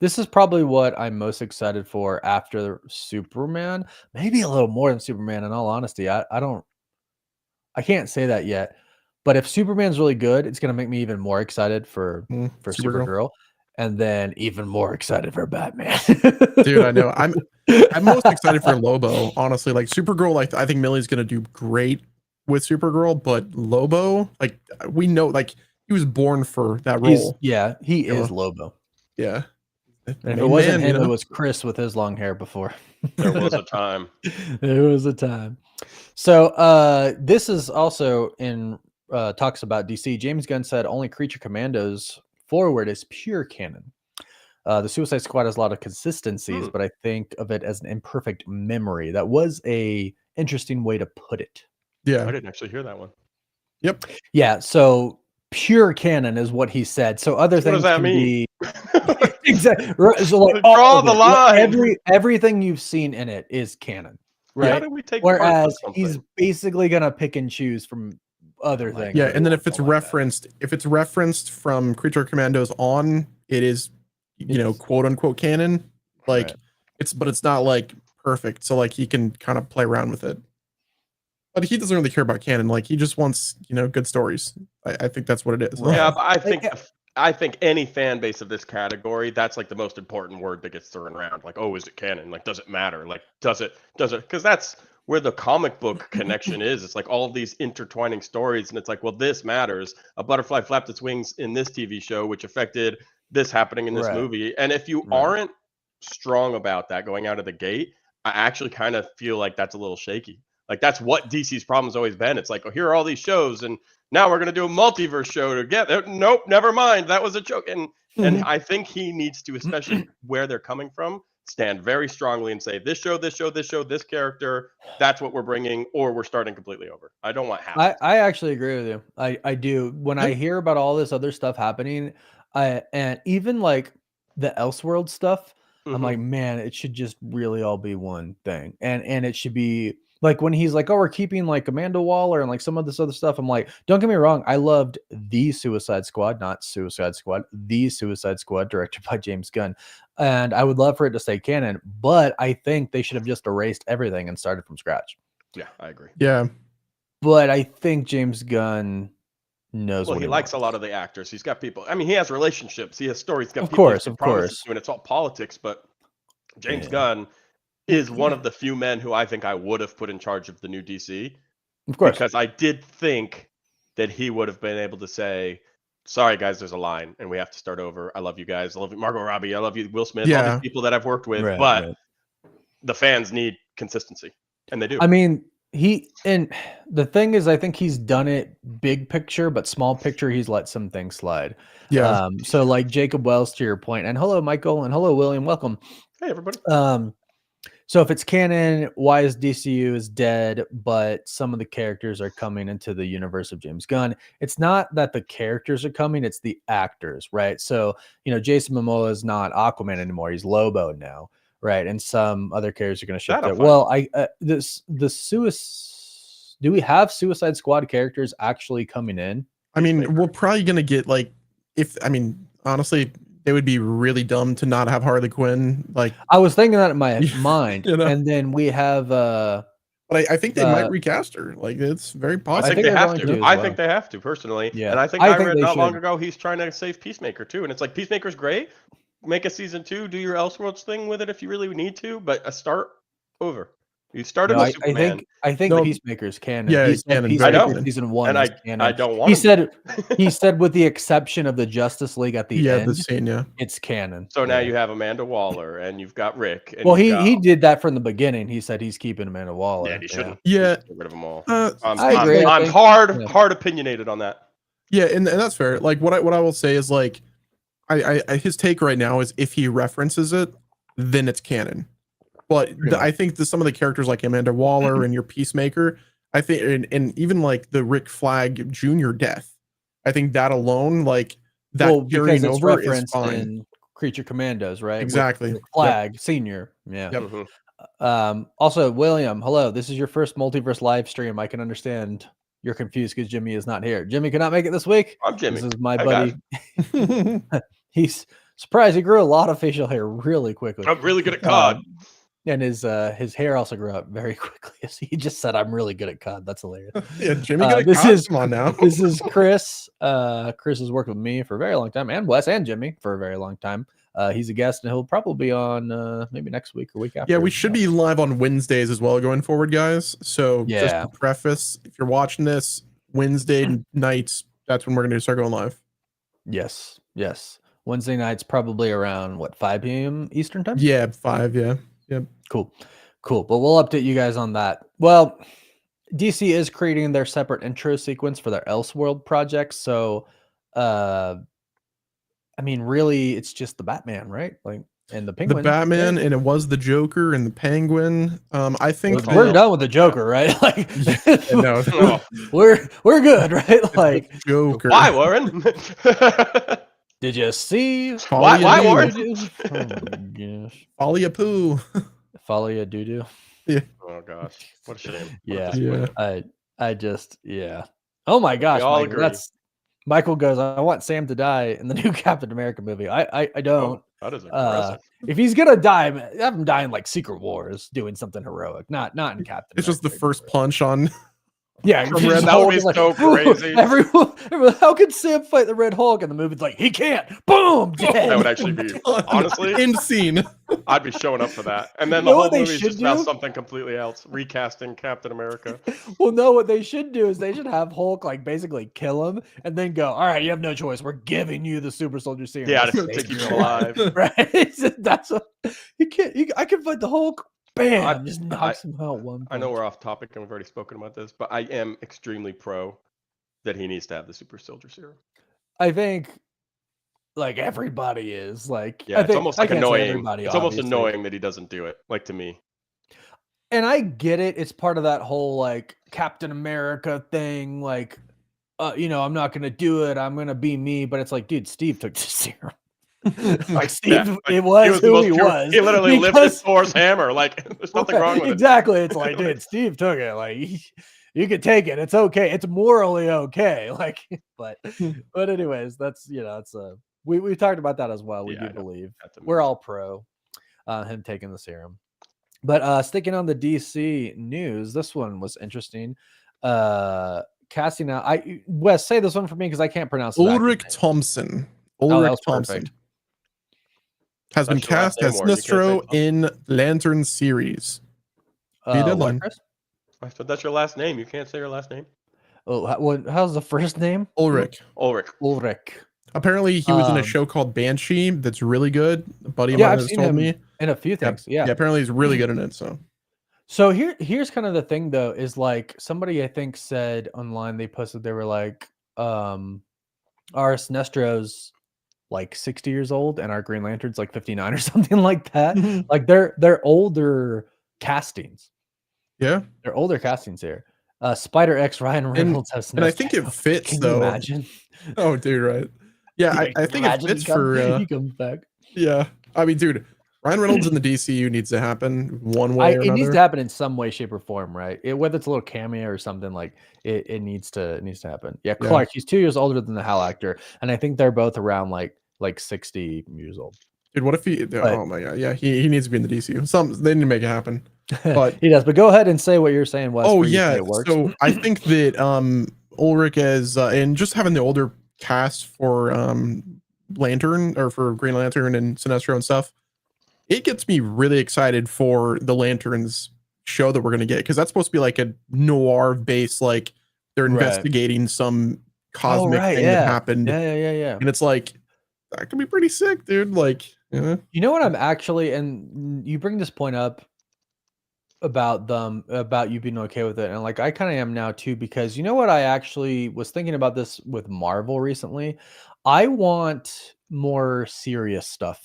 this is probably what I'm most excited for after Superman, maybe a little more than Superman. In all honesty, I can't say that yet, But if Superman's really good, it's gonna make me even more excited for Supergirl, and then even more excited for Batman. Dude, I know. I'm most excited for Lobo, honestly. Like Supergirl, like I think Millie's gonna do great with Supergirl, but Lobo, like we know, like he was born for that role. He is Lobo. Yeah. And if it wasn't him, it was Chris with his long hair before. There was a time. There was a time. So this is also in talks about DC. James Gunn said only Creature Commandos forward is pure canon. The Suicide Squad has a lot of consistencies, but I think of it as an imperfect memory. That was a interesting way to put it. Yeah, I didn't actually hear that one. Yep. Yeah, so pure canon is what he said. So other things what does that mean? Exactly. So like draw the line. Everything you've seen in it is canon, right? How do we take Whereas he's basically gonna pick and choose from other things. Yeah, and then if it's referenced from Creature Commandos on, it is, you know, quote unquote canon. Like it's not like perfect. So like he can kind of play around with it. But he doesn't really care about canon. Like he just wants, you know, good stories. I think that's what it is. Yeah, but I think any fan base of this category, that's like the most important word that gets thrown around. Like, oh, is it canon? Like, does it matter? Like, does it? Because that's where the comic book connection is. It's like all of these intertwining stories, and it's like, well, this matters. A butterfly flapped its wings in this TV show, which affected this happening in this movie. And if you aren't strong about that going out of the gate, I actually kind of feel like that's a little shaky. Like that's what DC's problem's always been. It's like, oh, here are all these shows, and now we're gonna do a multiverse show to get there. Nope, never mind. That was a joke. And I think he needs to, especially where they're coming from, stand very strongly and say, this show, this character, that's what we're bringing, or we're starting completely over. I don't want half. I actually agree with you. I do. When I hear about all this other stuff happening, and even like the Elseworld stuff, I'm like, man, it should just really all be one thing, and it should be. Like when he's like, oh, we're keeping like Amanda Waller and like some of this other stuff. I'm like, don't get me wrong. I loved The Suicide Squad, not Suicide Squad, The Suicide Squad, directed by James Gunn. And I would love for it to stay canon, but I think they should have just erased everything and started from scratch. Yeah, I agree. Yeah. But I think James Gunn knows what he likes a lot of the actors. He's got people. I mean, he has relationships. He has stories. He's got of people course. and it's all politics, but James Gunn is one of the few men who I think I would have put in charge of the new DC. Of course. Because I did think that he would have been able to say, sorry, guys, there's a line and we have to start over. I love you guys. I love you, Margot Robbie. I love you, Will Smith. All these people that I've worked with. But the fans need consistency. And they do. I mean, the thing is, I think he's done it big picture, but small picture, he's let some things slide. Yeah. So like Jacob Wells, to your point, and hello, Michael, and hello, William. Welcome. Hey, everybody. So if it's canon, why is DCU is dead, but some of the characters are coming into the universe of James Gunn? It's not that the characters are coming, it's the actors, right? So, you know, Jason Momoa is not Aquaman anymore. He's Lobo now, right? And some other characters are going to shift it. Well, do we have Suicide Squad characters actually coming in? I mean, we're probably going to get honestly, it would be really dumb to not have Harley Quinn. Like I was thinking that in my mind, you know? And then we have. But I think they might recast her. Like it's very possible. I think they have to. I think they have to personally. Yeah. And I think I read not long ago he's trying to save Peacemaker too. And it's like Peacemaker's great. Make a season 2. Do your Elseworlds thing with it if you really need to. But start over. You started with Superman. I think Peacemaker's canon. Yeah, he's canon. Peacemaker season 1 and is canon. I don't want. He said with the exception of the Justice League at the end, the scene, it's canon. So now you have Amanda Waller and you've got Rick. And well, he did that from the beginning. He said he's keeping Amanda Waller. Yeah, he shouldn't. Yeah, get rid of them all. I agree. I'm hard opinionated on that. Yeah, and that's fair. Like what I will say is like, I his take right now is if he references it, then it's canon. But I think some of the characters like Amanda Waller and your Peacemaker, I think, and even like the Rick Flag Jr. death, I think that alone, like that carrying over is fine. In Creature Commandos, right? Exactly. With Flag Senior, yeah. Yep. Also, William, hello. This is your first Multiverse live stream. I can understand you're confused because Jimmy is not here. Jimmy cannot make it this week. I'm Jimmy. This is my buddy. He's surprised. He grew a lot of facial hair really quickly. I'm really good at COD. And his hair also grew up very quickly. He just said I'm really good at COD. That's hilarious. Yeah, Jimmy, come on now. This is Chris. Chris has worked with me for a very long time, and Wes and Jimmy for a very long time. He's a guest, and he'll probably be on maybe next week or week after. Yeah, we should be live on Wednesdays as well going forward, guys. So just Yeah. to preface, if you're watching this Wednesday nights, that's when we're going to start going live. Yes. Wednesday nights, probably around 5 p.m. Eastern time. Yeah, 5. Yeah. Cool. But we'll update you guys on that. Well, DC is creating their separate intro sequence for their Elseworld project. So, I mean, really, it's just the Batman, right? Like, and the Penguin. The Batman, and it was the Joker and the Penguin. I think we're done with the Joker, right? Like, no, we're good, right? Like, Joker. Why, Warren? Did you see? Why, Warren? Oh my gosh. Folly poo. Folly doo doo. Yeah. Oh gosh, what a shame. Yeah. I just Oh my gosh, all Michael, agree. Michael goes, I want Sam to die in the new Captain America movie. I don't. That is impressive. If he's gonna die, have him die in like Secret Wars, doing something heroic, not in Captain. It's just the America. first punch on. Yeah, that would be so crazy. Everyone, how could Sam fight the Red Hulk? And the movie's like, he can't. Boom, dead. That would actually be honestly end scene. I'd be showing up for that. And then You the know whole what they movie is should just about do? something completely else, recasting Captain America. Well, no, what they should do is they should have Hulk like basically kill him and then go, all right, you have no choice. We're giving you the super soldier serum. Yeah, to keep him alive. Right? That's what you can't. I can fight the Hulk. Bam! Just knocks him out one punch. I know we're off topic and we've already spoken about this, but I am extremely pro that he needs to have the super soldier serum. I think like everybody is like. Yeah, it's almost like annoying. It's almost annoying that he doesn't do it. Like to me. And I get it. It's part of that whole like Captain America thing. Like, I'm not gonna do it. I'm gonna be me. But it's like, dude, Steve took the serum. Like Steve, it was who he was. He literally lifted Thor's hammer. Like there's nothing wrong with it. Exactly. It's like, dude, Steve took it. Like you can take it. It's okay. It's morally okay. Like, but anyways, that's it's we talked about that as well. We do believe we're all pro him taking the serum. But sticking on the DC news, this one was interesting. Casting out. Wes, say this one for me because I can't pronounce it. Ulrich Thompson. Ulrich Thompson. Perfect. Has been cast as Sinestro in Lantern series. What, Chris? I said that's your last name. You can't say your last name. Oh, how's the first name? Ulrich. Apparently, he was in a show called Banshee that's really good. A buddy of mine has told me. In a few things. Yeah. Apparently, he's really good in it. So here's kind of the thing, though, is like somebody I think said online, they posted, they were like, our Sinestro's like 60 years old and our Green Lantern's like 59 or something like that. Like they're older castings. Yeah, they're older castings here. Spider X Ryan Reynolds has and I think it fits. Can though. you imagine? Oh, dude, right? Yeah, I think it fits he comes back. Yeah, I mean, dude, Ryan Reynolds in the DCU needs to happen one way or another. It needs to happen in some way, shape, or form, right? Whether it's a little cameo or something, like it needs to happen. Yeah, Clark, he's 2 years older than the Hal actor, and I think they're both around like 60 years old. Dude, what if oh my god, yeah, he needs to be in the DCU. They need to make it happen. But he does. But go ahead and say what you're saying, Wes. Oh yeah, it works. So I think that Ulrich is and just having the older cast for Lantern or for Green Lantern and Sinestro and stuff, it gets me really excited for the Lanterns show that we're gonna get, because that's supposed to be like a noir base, like they're investigating some cosmic thing that happened. Yeah. And it's like that could be pretty sick, dude. Like, you know what I'm actually, and you bring this point up about you being okay with it, and like I kind of am now too, because you know what, I actually was thinking about this with Marvel recently. I want more serious stuff.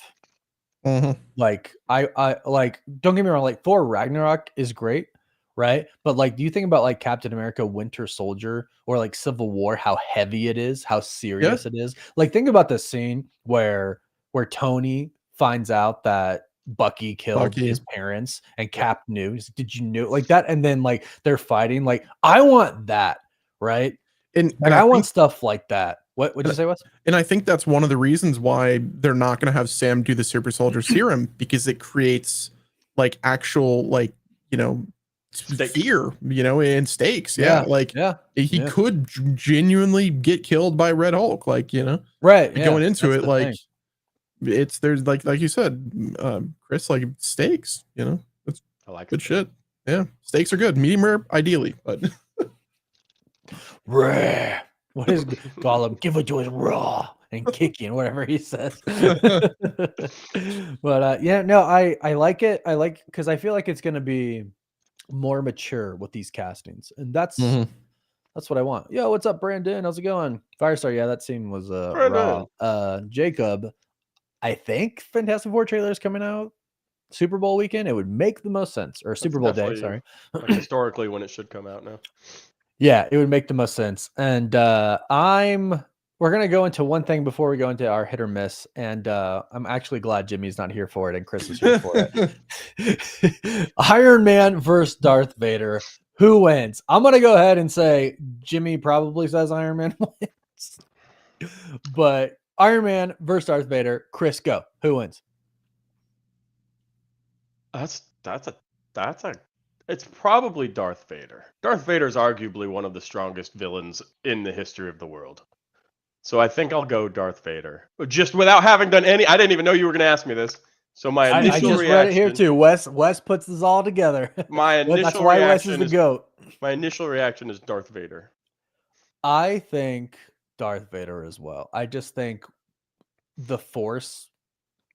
Like I like, don't get me wrong, like Thor Ragnarok is great, right? But like, do you think about like Captain America Winter Soldier or like Civil War, how heavy it is, how serious it is? Like, think about the scene where Tony finds out that Bucky killed his parents and Cap knew. He's like, did you know? Like that, and then like they're fighting. Like, I want that, right? And I want stuff like that. What would you say, Wes? And I think that's one of the reasons why they're not going to have Sam do the super soldier serum, because it creates like actual, like, fear, and stakes. Yeah. He could genuinely get killed by Red Hulk. Right. Yeah, going into it, thing. there's like you said, Chris, stakes, that's I like good shit. Yeah. Steaks are good. Medium rare, ideally, but rare. What is Gollum? Give it to us raw and kicking, whatever he says. But I like it. I like because I feel like it's gonna be more mature with these castings, and that's what I want. Yo, what's up, Brandon? How's it going? Firestar, yeah, that scene was raw. Jacob, I think Fantastic Four trailer is coming out Super Bowl weekend. It would make the most sense, or Super Bowl day. Sorry, historically when it should come out now. Yeah, it would make the most sense. And we're gonna go into one thing before we go into our hit or miss. And I'm actually glad Jimmy's not here for it and Chris is here for it. Iron Man versus Darth Vader. Who wins? I'm gonna go ahead and say Jimmy probably says Iron Man wins. But Iron Man versus Darth Vader. Chris, go. Who wins? It's probably Darth Vader. Darth Vader is arguably one of the strongest villains in the history of the world. So I think I'll go Darth Vader. Just without having done any, I didn't even know you were going to ask me this. So my initial I just reaction, read it here too. Wes puts this all together. My initial That's why Wes is the GOAT. My initial reaction is Darth Vader. I think Darth Vader as well. I just think the Force.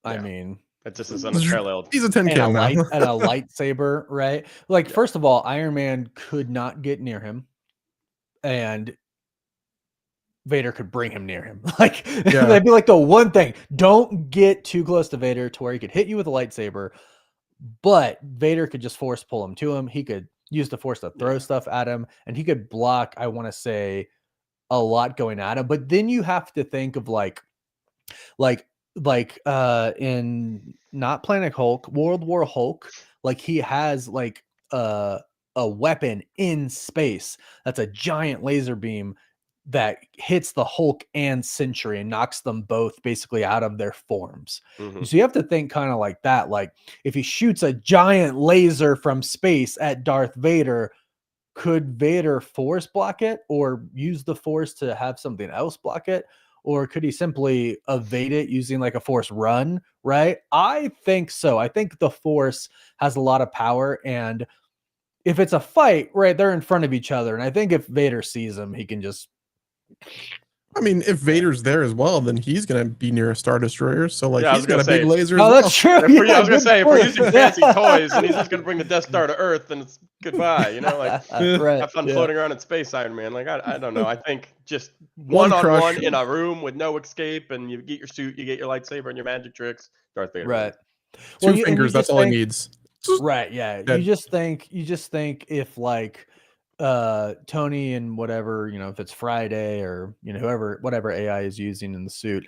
Yeah. I mean, it just is unparalleled. He's a 10 cal now. And a lightsaber, right? First of all, Iron Man could not get near him, and Vader could bring him near him. That'd be like the one thing. Don't get too close to Vader to where he could hit you with a lightsaber, but Vader could just force pull him to him. He could use the Force to throw stuff at him, and he could block, I want to say, a lot going at him. But then you have to think of in not Planet Hulk, World War Hulk, he has a weapon in space that's a giant laser beam that hits the Hulk and Sentry and knocks them both basically out of their forms. So you have to think kind of like that. If he shoots a giant laser from space at Darth Vader, could Vader Force block it or use the Force to have something else block it? Or could he simply evade it using a Force run, right? I think so. I think the Force has a lot of power. And if it's a fight, right, they're in front of each other. And I think if Vader sees him, he can just... I mean, if Vader's there as well, then he's going to be near a Star Destroyer. So, he's got a big laser. Oh, that's true. I was going to say, if we're using fancy toys and he's just going to bring the Death Star to Earth, then it's goodbye. Right, have fun floating around in space, Iron Man. I don't know. I think just one-on-one in a room with no escape, and you get your suit, you get your lightsaber and your magic tricks. Darth Vader. Right. Two fingers. That's all he needs. Right. Yeah. You just think if Tony and whatever, if it's Friday or whatever AI is using in the suit,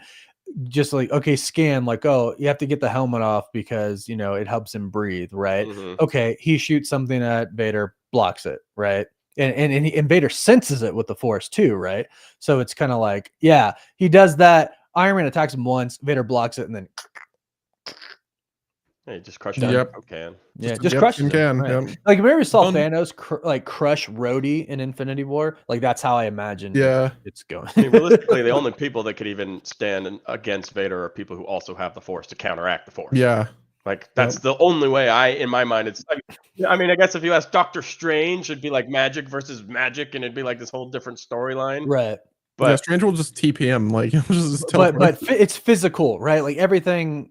just okay, scan oh, you have to get the helmet off because it helps him breathe, right? Okay, he shoots something at Vader, blocks it, right? And Vader senses it with the Force too, right? So it's kind of he does that. Iron Man attacks him once, Vader blocks it, and then yeah, just crush that can. Yeah, just crush him. Right. Yep. Remember we saw Thanos crush Rhodey in Infinity War? That's how I imagine it's going. I mean, realistically, the only people that could even stand against Vader are people who also have the Force to counteract the Force. Yeah. That's the only way in my mind, it's I mean, I guess if you ask Doctor Strange, it'd be magic versus magic, and it'd be this whole different storyline. Right. But Strange will just TP him, but it's physical, right? Everything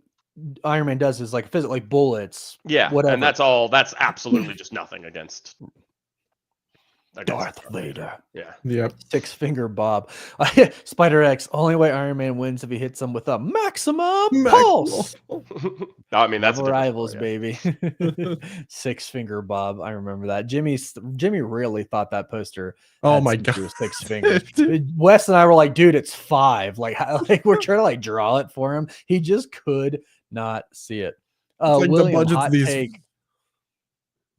Iron Man does is physical, bullets. Yeah, whatever. And that's absolutely just nothing against Darth Vader. Yeah. Yep. Six finger Bob. Spider X. Only way Iron Man wins if he hits him with a maximum pulse. No, I mean that's rivals, baby. Six finger Bob. I remember that. Jimmy really thought that poster. Oh my god. Six fingers. Wes and I were dude, it's 5. We're trying to draw it for him. He just could not see it. William, hot take.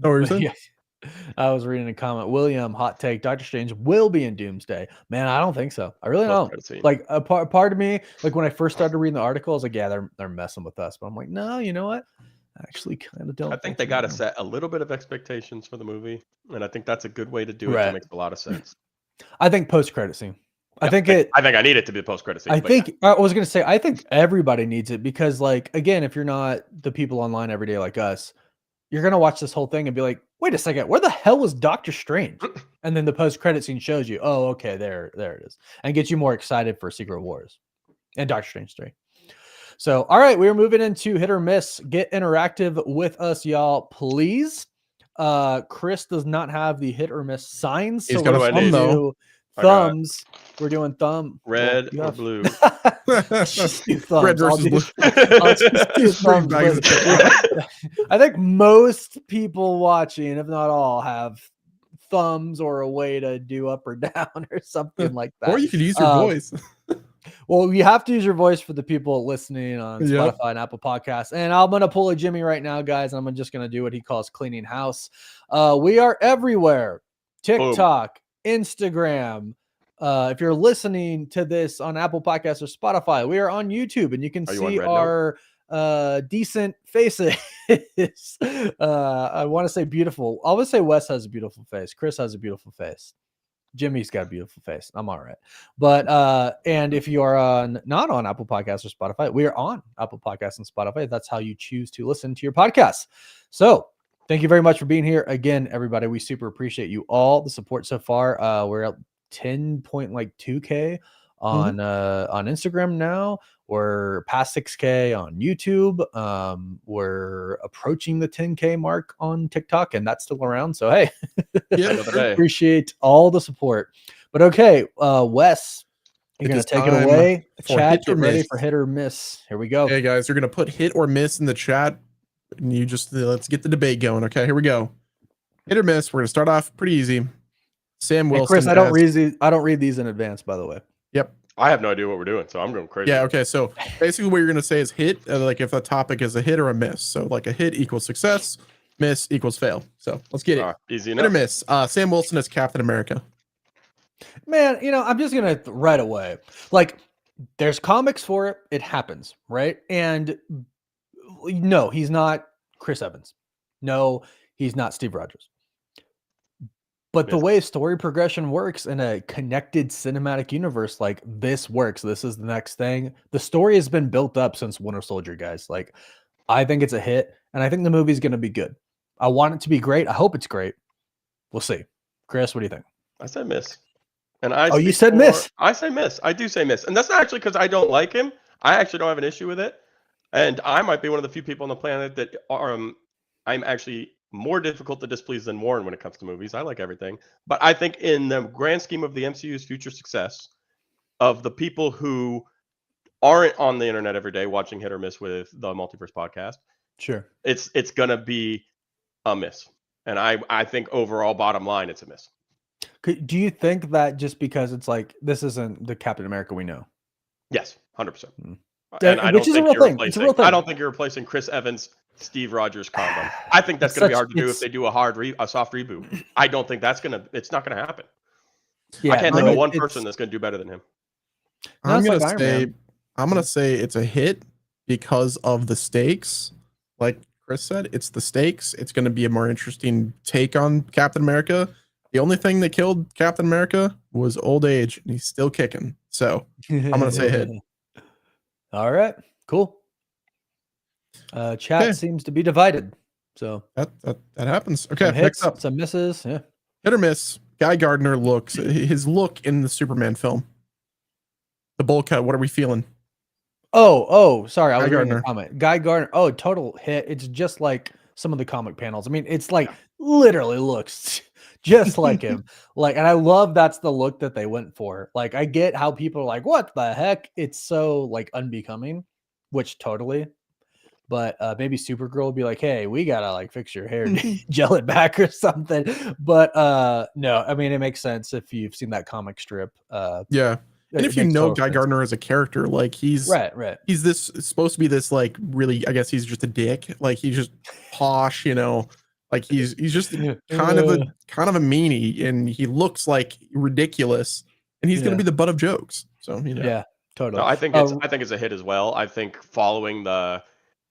Oh, are you saying? Yeah. I was reading a comment. William, hot take. Doctor Strange will be in Doomsday. Man, I don't think so. I really don't. A part of me, when I first started reading the article, I was yeah, they're messing with us. But I'm no, you know what? actually kind of don't. I think they got to set a little bit of expectations for the movie, and I think that's a good way to do it. Right. That makes a lot of sense. I think post-credit scene. I think I need it to be the post-credit scene. I think I was gonna say I think everybody needs it because, like, again, if you're not the people online every day like us, you're gonna watch this whole thing and be like, "Wait a second, where the hell was Doctor Strange?" And then the post-credit scene shows you, "Oh, okay, there it is," and gets you more excited for Secret Wars and Doctor Strange 3. So, all right, we're moving into hit or miss. Get interactive with us, y'all, please. Chris does not have the hit or miss signs, so He's got we're a thumb, though. thumbs. We're doing thumb. Red or blue. Just do thumbs. Red versus blue. I'll just do thumbs. I think most people watching, if not all, have thumbs or a way to do up or down or something like that. Or you could use your voice. Well, you have to use your voice for the people listening on Spotify and Apple Podcasts. And I'm going to pull a Jimmy right now, guys. I'm just going to do what he calls cleaning house. We are everywhere. TikTok, Instagram. If you're listening to this on Apple Podcasts or Spotify, we are on YouTube, and you can see our decent faces. I want to say beautiful. I always say Wes has a beautiful face. Chris has a beautiful face. Jimmy's got a beautiful face. I'm all right. But and if you are not on Apple Podcasts or Spotify, we are on Apple Podcasts and Spotify. That's how you choose to listen to your podcasts. So thank you very much for being here again, everybody. We super appreciate you all, the support so far. We're at 10.2K on Instagram now. We're past 6K on YouTube. We're approaching the 10K mark on TikTok, and that's still around. So hey, appreciate all the support. But okay, Wes, you're gonna take it away. Chat, get ready for hit or miss. Here we go. Hey guys, you're gonna put hit or miss in the chat, and you just let's get the debate going. Okay, here we go. Hit or miss. We're gonna start off pretty easy. Sam Wilson. Hey Chris, I don't read these in advance, by the way. Yep. I have no idea what we're doing, so I'm going crazy. Yeah, okay. So basically what you're going to say is hit, like if the topic is a hit or a miss. So like a hit equals success, miss equals fail. So let's get it. Easy enough. Hit or miss. Sam Wilson as Captain America. Man, I'm just going to right away. Like, there's comics for it. It happens, right? And no, he's not Chris Evans. No, he's not Steve Rogers. But the way story progression works in a connected cinematic universe, like this works. This is the next thing. The story has been built up since Winter Soldier, guys. Like, I think it's a hit, and I think the movie's going to be good. I want it to be great. I hope it's great. We'll see. Chris, what do you think? I said miss. And you said miss. I say miss. I do say miss. And that's not actually because I don't like him. I actually don't have an issue with it. And I might be one of the few people on the planet that I'm actually more difficult to displease than Warren when it comes to movies. I like everything. But I think in the grand scheme of the MCU's future success, of the people who aren't on the internet every day watching hit or miss with the Multiverse podcast, sure, it's going to be a miss. And I think overall, bottom line, it's a miss. Do you think that just because it's like, this isn't the Captain America we know? Yes, 100%. And which is a real thing. It's a real thing. I don't think you're replacing Chris Evans, Steve Rogers combo. I think that's going to be hard to do if they do a soft reboot. I don't think it's not going to happen. Yeah, I can't think of one person that's going to do better than him. I'm going to say it's a hit because of the stakes. Like Chris said, it's the stakes. It's going to be a more interesting take on Captain America. The only thing that killed Captain America was old age, and he's still kicking. So I'm going to say hit. All right, cool. Chat seems to be divided, so that happens. Okay, some hits, next up, some misses. Yeah, hit or miss. Guy Gardner his look in the Superman film, the bowl cut. What are we feeling? Oh, sorry, I was reading the comment. Guy Gardner. Oh, total hit. It's just like some of the comic panels. I mean, it's like literally looks just like him. Like, and I love that's the look that they went for. Like, I get how people are like, what the heck? It's so like unbecoming, which totally. But maybe Supergirl will be like, hey, we gotta like fix your hair, gel it back or something. But no, I mean, it makes sense if you've seen that comic strip. Yeah. And if you know Guy Gardner as a character, like he's right. He's supposed to be this like really, I guess he's just a dick. Like he's just posh, like he's just kind of a meanie, and he looks like ridiculous, and he's gonna be the butt of jokes. So yeah, totally. No, I think it's a hit as well. I think following the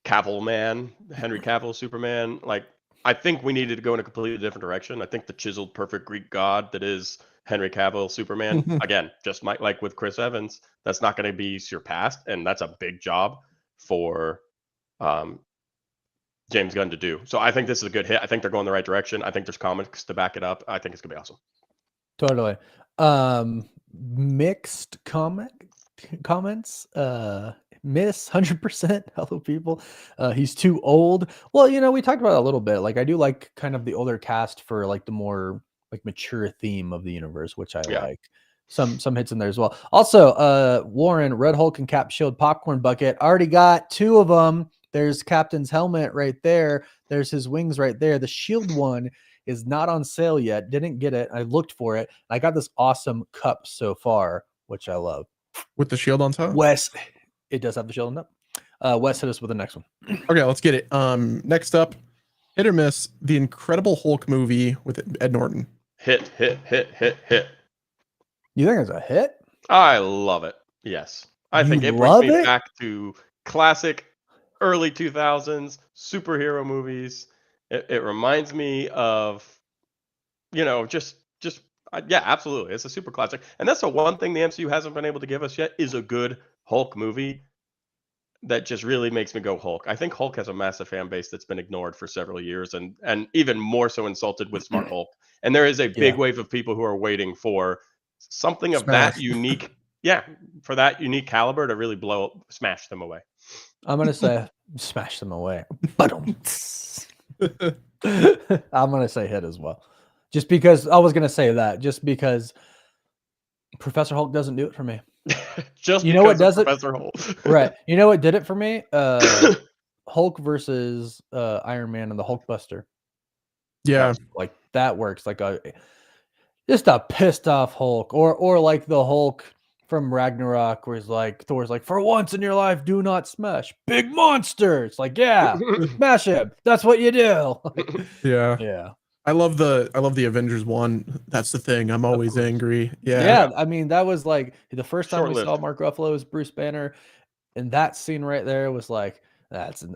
Cavill man, Henry Cavill Superman. Like, I think we needed to go in a completely different direction. I think the chiseled, perfect Greek god that is Henry Cavill Superman, again, just like with Chris Evans, that's not going to be surpassed, and that's a big job for James Gunn to do. So I think this is a good hit. I think they're going the right direction. I think there's comics to back it up. I think it's gonna be awesome. Totally. Mixed comments. Miss 100%. Hello, people. He's too old. Well, we talked about it a little bit. Like, I do like kind of the older cast for like the more like mature theme of the universe, which I like. Some hits in there as well. Also, Warren, Red Hulk and Cap Shield popcorn bucket. Already got 2 of them. There's Captain's helmet right there. There's his wings right there. The shield one is not on sale yet. Didn't get it. I looked for it. I got this awesome cup so far, which I love. With the shield on top? Wes, it does have the shield on top. Wes, hit us with the next one. Okay, let's get it. Next up, hit or miss, the Incredible Hulk movie with Ed Norton. Hit. You think it's a hit? I love it. Yes. I think it brings me back to classic early 2000s superhero movies. It reminds me of, just yeah, absolutely. It's a super classic. And that's the one thing the MCU hasn't been able to give us yet is a good Hulk movie that just really makes me go Hulk. I think Hulk has a massive fan base that's been ignored for several years and even more so insulted with Smart Hulk. And there is a big wave of people who are waiting for something of that unique, for that unique caliber to really smash them away. I'm going to say smash them away. I'm going to say hit as well. Just because I was going to say that, just because Professor Hulk doesn't do it for me. Just what does Professor Hulk. Right. You know what did it for me? Hulk versus Iron Man and the Hulkbuster. Yeah. Like that works. Like just a pissed off Hulk, or like the Hulk from Ragnarok, where he's like, Thor's like, for once in your life, do not smash big monsters. Like, smash him. That's what you do. Yeah. I love the Avengers one. That's the thing. I'm always angry. Yeah. I mean, that was like the first time we saw Mark Ruffalo as Bruce Banner, and that scene right there was like,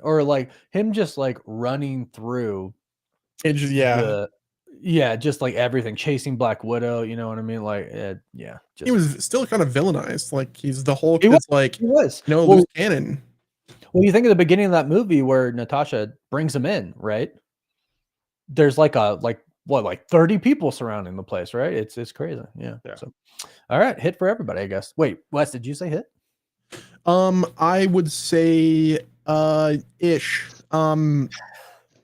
or like him just like running through. It just, just like everything, chasing Black Widow, you know what I mean? Like, he was still kind of villainized. Like, he's the Hulk that's like, he was. Loose cannon. Well, you think of the beginning of that movie where Natasha brings him in, right? There's like 30 people surrounding the place, right? It's crazy. Yeah. So, all right, hit for everybody, I guess. Wait, Wes, did you say hit? I would say ish.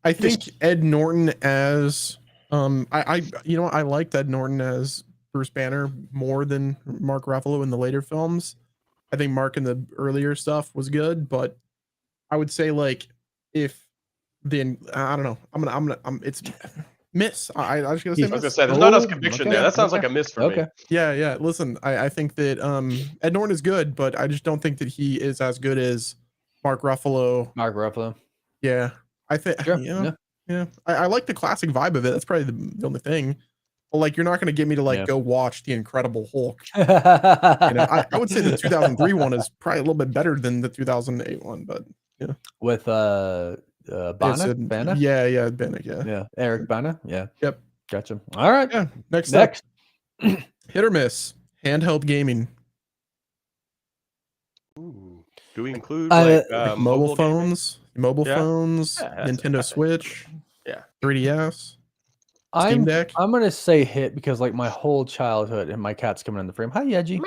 I think Ed Norton as I liked Ed Norton as Bruce Banner more than Mark Ruffalo in the later films. I think Mark in the earlier stuff was good, but I would say like if the I don't know, it's miss. I was gonna say I was gonna say there's not enough conviction there. That sounds like a miss for me. Yeah. Listen, I think that Ed Norton is good, but I just don't think that he is as good as Mark Ruffalo. Yeah. I think I like the classic vibe of it. That's probably the only thing. But like, you're not going to get me to go watch the Incredible Hulk. I would say the 2003 one is probably a little bit better than the 2008 one, but with Bana? Yeah, Bana, yeah, Eric Bana, yep, gotcha. All right, next up, hit or miss handheld gaming. Ooh. Do we include like mobile phones? Nintendo Switch, 3DS, Steam Deck. I'm gonna say hit because like my whole childhood, and my cat's coming in the frame. Hi, Yeji.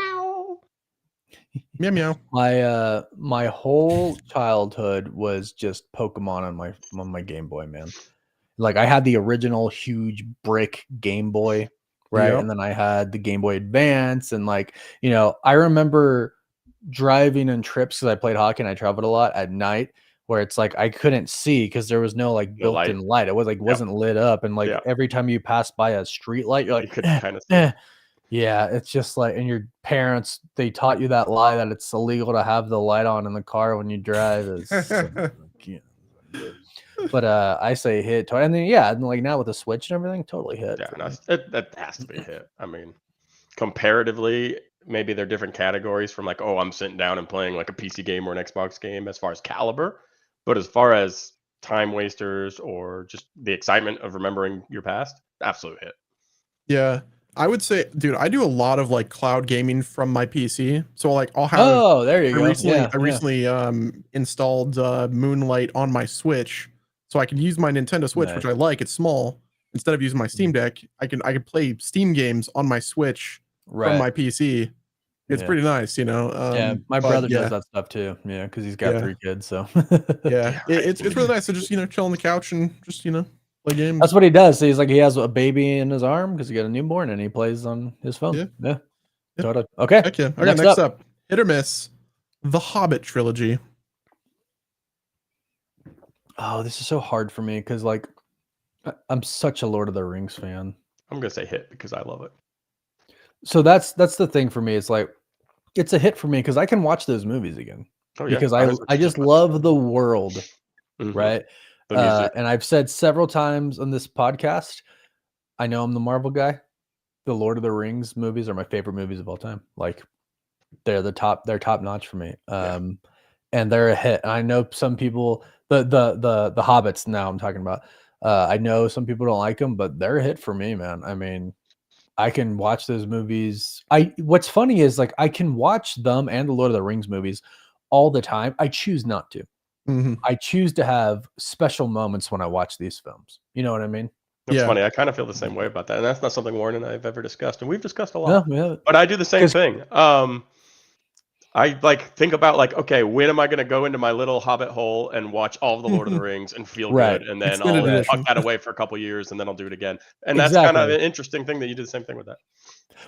Meow meow. My whole childhood was just Pokemon on my Game Boy, man. Like I had the original huge brick Game Boy, right? Yep. And then I had the Game Boy Advance, and like I remember driving in trips because I played hockey and I traveled a lot at night, where it's like I couldn't see because there was no like built-in light. It was like wasn't lit up, and like every time you pass by a street light, you're like, you could kind of see. Yeah, it's just like, and your parents, they taught you that lie that it's illegal to have the light on in the car when you drive. But I say hit, and then and like now with the Switch and everything, totally hit. Yeah, no, that has to be a hit. I mean, comparatively, maybe they're different categories from like, I'm sitting down and playing like a PC game or an Xbox game as far as caliber, But as far as time wasters or just the excitement of remembering your past, absolute hit. Yeah. I would say, dude, I do a lot of like cloud gaming from my PC. So like I'll have Oh, there you go. I recently installed Moonlight on my Switch so I can use my Nintendo Switch, Nice. which I like. It's small. Instead of using my Steam Deck, I can play Steam games on my Switch from my PC. It's pretty nice, you know. Yeah, my brother does that stuff too. Yeah, because he's got 3 kids. So yeah, it's really nice to just chill on the couch and just play games. That's what he does. So he's like he has a baby in his arm because he got a newborn and he plays on his phone. Yeah. Totally. Okay. Okay. Next up, hit or miss, the Hobbit trilogy. Oh, this is so hard for me because like I'm such a Lord of the Rings fan. I'm gonna say hit because I love it. So that's the thing for me. It's like it's a hit for me because I can watch those movies again. Oh, yeah. Because I just love the world, right? And I've said several times on this podcast, I know I'm the Marvel guy. The Lord of the Rings movies are my favorite movies of all time. Like they're top notch for me. And they're a hit. And I know some people, the Hobbits now I'm talking about. I know some people don't like them, but they're a hit for me, man. I mean, I can watch those movies. What's funny is like I can watch them and the Lord of the Rings movies all the time. I choose not to. I choose to have special moments when I watch these films. You know what I mean? It's funny. I kind of feel the same way about that. And that's not something Warren and I have ever discussed. And we've discussed a lot. No, but I do the same thing. I like think about like, okay, when am I going to go into my little Hobbit hole and watch all of the Lord of the Rings and feel good, and then I'll tuck that away for a couple years, and then I'll do it again. And that's kind of an interesting thing that you do the same thing with that.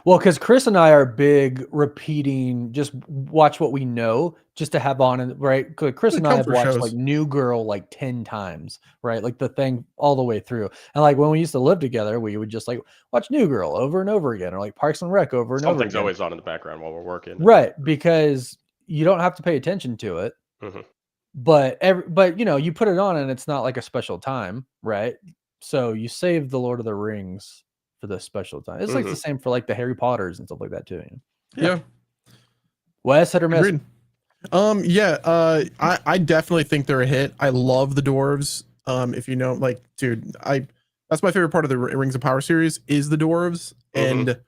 Well, because Chris and I are big repeating, just watch what we know, just to have on, and right. Chris and I have watched like New Girl like 10 times, right? Like the thing all the way through. And like when we used to live together, we would just like watch New Girl over and over again, or like Parks and Rec over and over again. Something's always on in the background while we're working, right? Because you don't have to pay attention to it, but you put it on and it's not like a special time, right? So you save the Lord of the Rings for the special time. It's like the same for like the Harry Potters and stuff like that too. Yeah. Wes, hit or miss? I definitely think they're a hit. I love the dwarves. If you know, like, dude, that's my favorite part of the Rings of Power series is the dwarves, and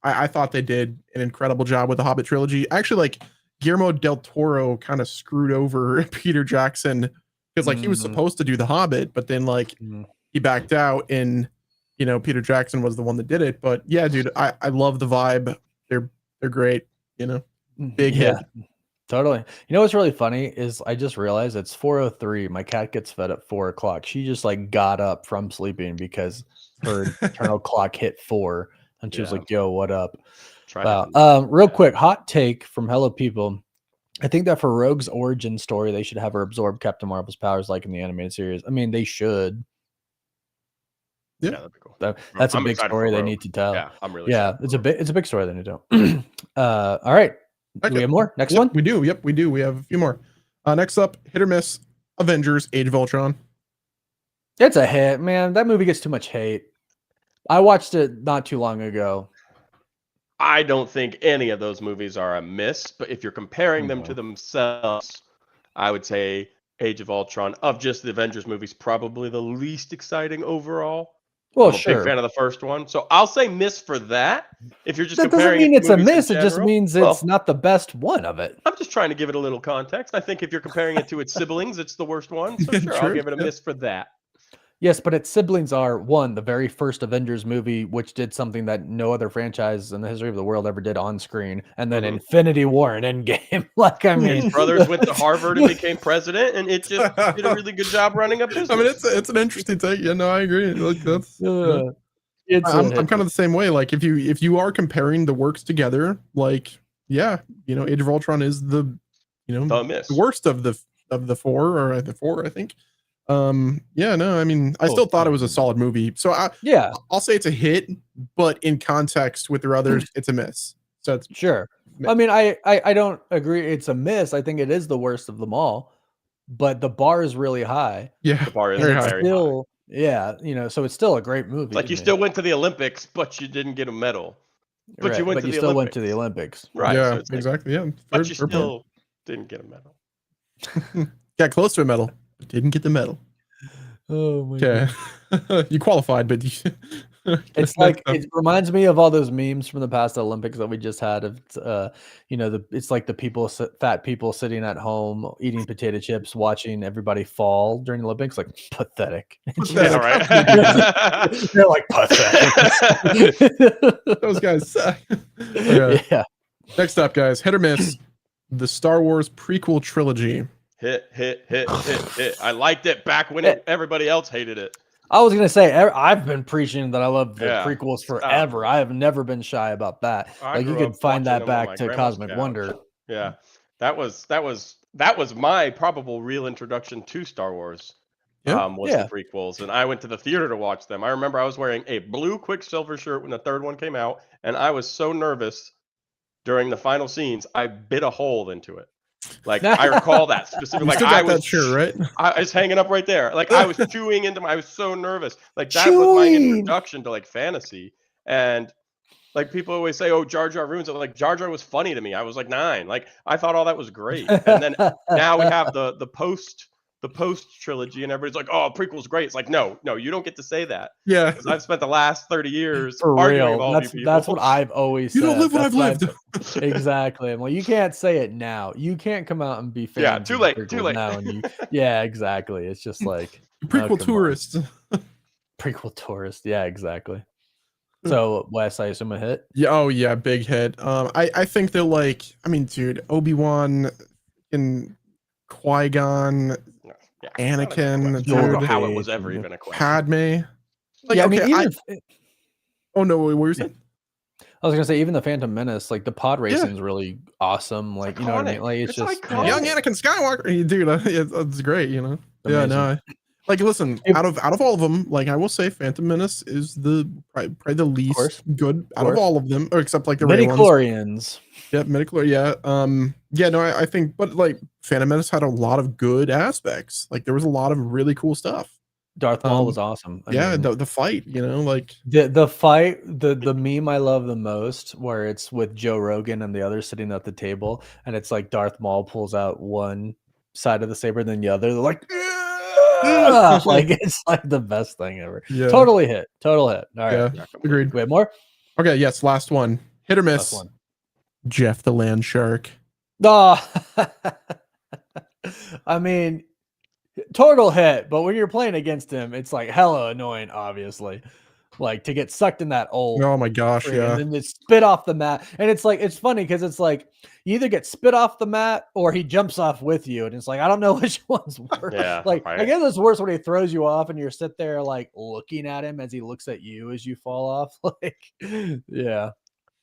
I thought they did an incredible job with the Hobbit trilogy. Actually, like Guillermo del Toro kind of screwed over Peter Jackson because like he was supposed to do the Hobbit, but then like he backed out and Peter Jackson was the one that did it. But yeah, dude, I love the vibe. They're great, big hit. Totally. You know what's really funny is I just realized it's 4:03. My cat gets fed at 4 o'clock. She just like got up from sleeping because her internal clock hit 4, and she was like, "Yo, what up?" Real quick, hot take from Hello People. I think that for Rogue's origin story, they should have her absorb Captain Marvel's powers like in the animated series. I mean, they should. Yeah, that'd be cool. That's a big story they need to tell. Yeah, I'm really it's a big story they need to tell. All right. Do we have more? Next one? We do. Yep, we do. We have a few more. Next up, hit or miss, Avengers Age of Ultron. It's a hit, man. That movie gets too much hate. I watched it not too long ago. I don't think any of those movies are a miss, but if you're comparing them to themselves, I would say Age of Ultron, of just the Avengers movies, probably the least exciting overall. Well, I'm a big fan of the first one, so I'll say miss for that. If you're just that doesn't mean it's a miss. It just means it's not the best one of it. I'm just trying to give it a little context. I think if you're comparing it to its siblings, it's the worst one. So sure, I'll give it a miss for that. Yes, but its siblings are the very first Avengers movie, which did something that no other franchise in the history of the world ever did on screen, and then Infinity War and Endgame. Like, I mean, his brothers went to Harvard and became president, and it just did a really good job running a business. I mean, it's an interesting take. Yeah, no, I agree. Like that's. I'm kind of the same way. Like, if you are comparing the works together, like, yeah, Age of Ultron is the worst of the four, I think. I mean, I still thought it was a solid movie. So I'll say it's a hit, but in context with the others, it's a miss. So it's sure. I mean, I don't agree it's a miss. I think it is the worst of them all, but the bar is really high. Yeah, the bar is very high. Yeah, so it's still a great movie. Like you still went to the Olympics, but you didn't get a medal. But you went to the Olympics. Right. Yeah, so exactly. Yeah. But you still didn't get a medal. Got close to a medal, but didn't get the medal. Oh my Okay. You qualified, but it's like it reminds me of all those memes from the past Olympics that we just had of it's like the people fat people sitting at home eating potato chips watching everybody fall during the Olympics, like pathetic. Yeah, right. They're like pathetic. Those guys suck. Okay. Yeah. Next up, guys, hit or miss. The Star Wars prequel trilogy. Hit. I liked it back when everybody else hated it. I was gonna say I've been preaching that I love the prequels forever. Stop. I have never been shy about that. Like you could find that back to Cosmic Wonder. Yeah, that was my probable real introduction to Star Wars. Was the prequels, and I went to the theater to watch them. I remember I was wearing a blue Quicksilver shirt when the third one came out, and I was so nervous during the final scenes, I bit a hole into it. Like I recall that specifically. Like I was sure, right? I was hanging up right there. Like I was chewing into I was so nervous. Like that was my introduction to like fantasy. And like people always say, "Oh, Jar Jar ruins it." Like Jar Jar was funny to me. I was like 9. Like I thought all that was great. And then now we have the post trilogy, and everybody's like, "Oh, prequel's great." It's like, no, you don't get to say that. Yeah, because I've spent the last 30 years for arguing real. with all you people. That's what I've always said. You don't live what I've lived. Exactly. I'm like, you can't say it now. You can't come out and be fans. Yeah, too late now. And yeah, exactly. It's just like prequel tourist. Prequel tourist. Yeah, exactly. So Wes, I assume a hit. Yeah. Oh yeah, big hit. I think they're like, I mean, dude, Obi-Wan and Qui-Gon. Anakin, I don't know how it was ever even a question. Padme. Like, yeah, okay, I mean, oh no, what were you saying? I was gonna say even the Phantom Menace, like the pod racing is really awesome. Like you know what I mean? Like it's just young Anakin Skywalker, dude. It's great, you know. Amazing. Yeah, no. Like, listen, out of all of them, like I will say, Phantom Menace is probably the least good out of all of them, or except like the midichlorians. Yep, midichlorians. Yeah. Yeah. No, I think, but like Phantom Menace had a lot of good aspects. Like there was a lot of really cool stuff. Darth Maul was awesome. I mean, the fight, you know, like the fight, the meme I love the most, where it's with Joe Rogan and the others sitting at the table, and it's like Darth Maul pulls out one side of the saber, then the other. They're like. Like it's like the best thing ever. Yeah. Total hit. All right. Yeah, agreed. We have more? Okay, yes, last one. Hit or miss. Jeff the Land Shark. Oh. I mean, total hit, but when you're playing against him, it's like hella annoying, obviously. Like to get sucked in that old. Oh my gosh, yeah. And then just spit off the mat. And it's like, it's funny because it's like you either get spit off the mat or he jumps off with you. And it's like, I don't know which one's worse. Yeah, like, I guess it's worse when he throws you off and you're sit there like looking at him as he looks at you as you fall off. Like, yeah.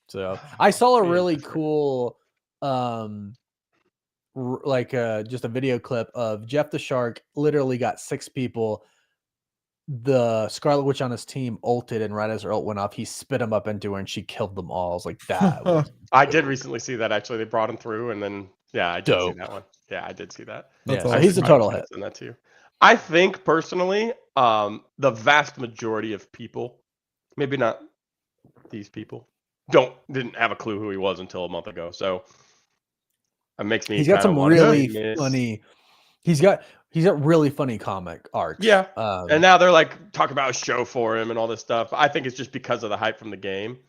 So I saw a really cool, just a video clip of Jeff the Shark literally got 6 people. The Scarlet Witch on his team ulted, and right as her ult went off, he spit him up into her, and she killed them all. I was like, that. I did recently see that. Actually, they brought him through, and then I did see that one. Yeah, I did see that. That's awesome. He's a total hit. In that too. I think personally, the vast majority of people, maybe not these people, didn't have a clue who he was until a month ago. So it makes me. He's got some really funny. He's got really funny comic arcs. Yeah. And now they're like talking about a show for him and all this stuff. I think it's just because of the hype from the game.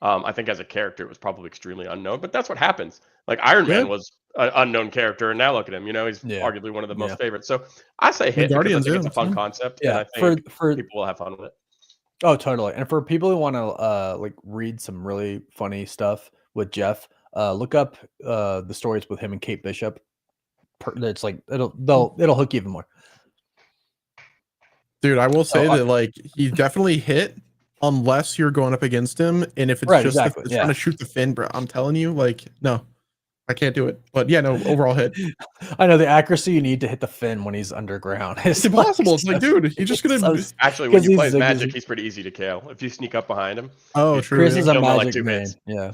I think as a character, it was probably extremely unknown, but that's what happens. Like Iron Man was an unknown character, and now look at him. You know, he's arguably one of the most favorites. So I say hit because I think it's a fun concept. Yeah, and I think people will have fun with it. Oh, totally. And for people who want to like read some really funny stuff with Jeff, look up the stories with him and Kate Bishop. It's like it'll hook you even more. Dude, I will say that like he definitely hit unless you're going up against him, and if it's trying to shoot the fin, bro, I'm telling you, like, no, I can't do it. But yeah, no, overall hit. I know the accuracy you need to hit the fin when he's underground. It's impossible. It's like, dude, he's just gonna. Actually, when you play as Magic, he's pretty easy to kill if you sneak up behind him. Oh, true. Chris is a Magic man. Yeah.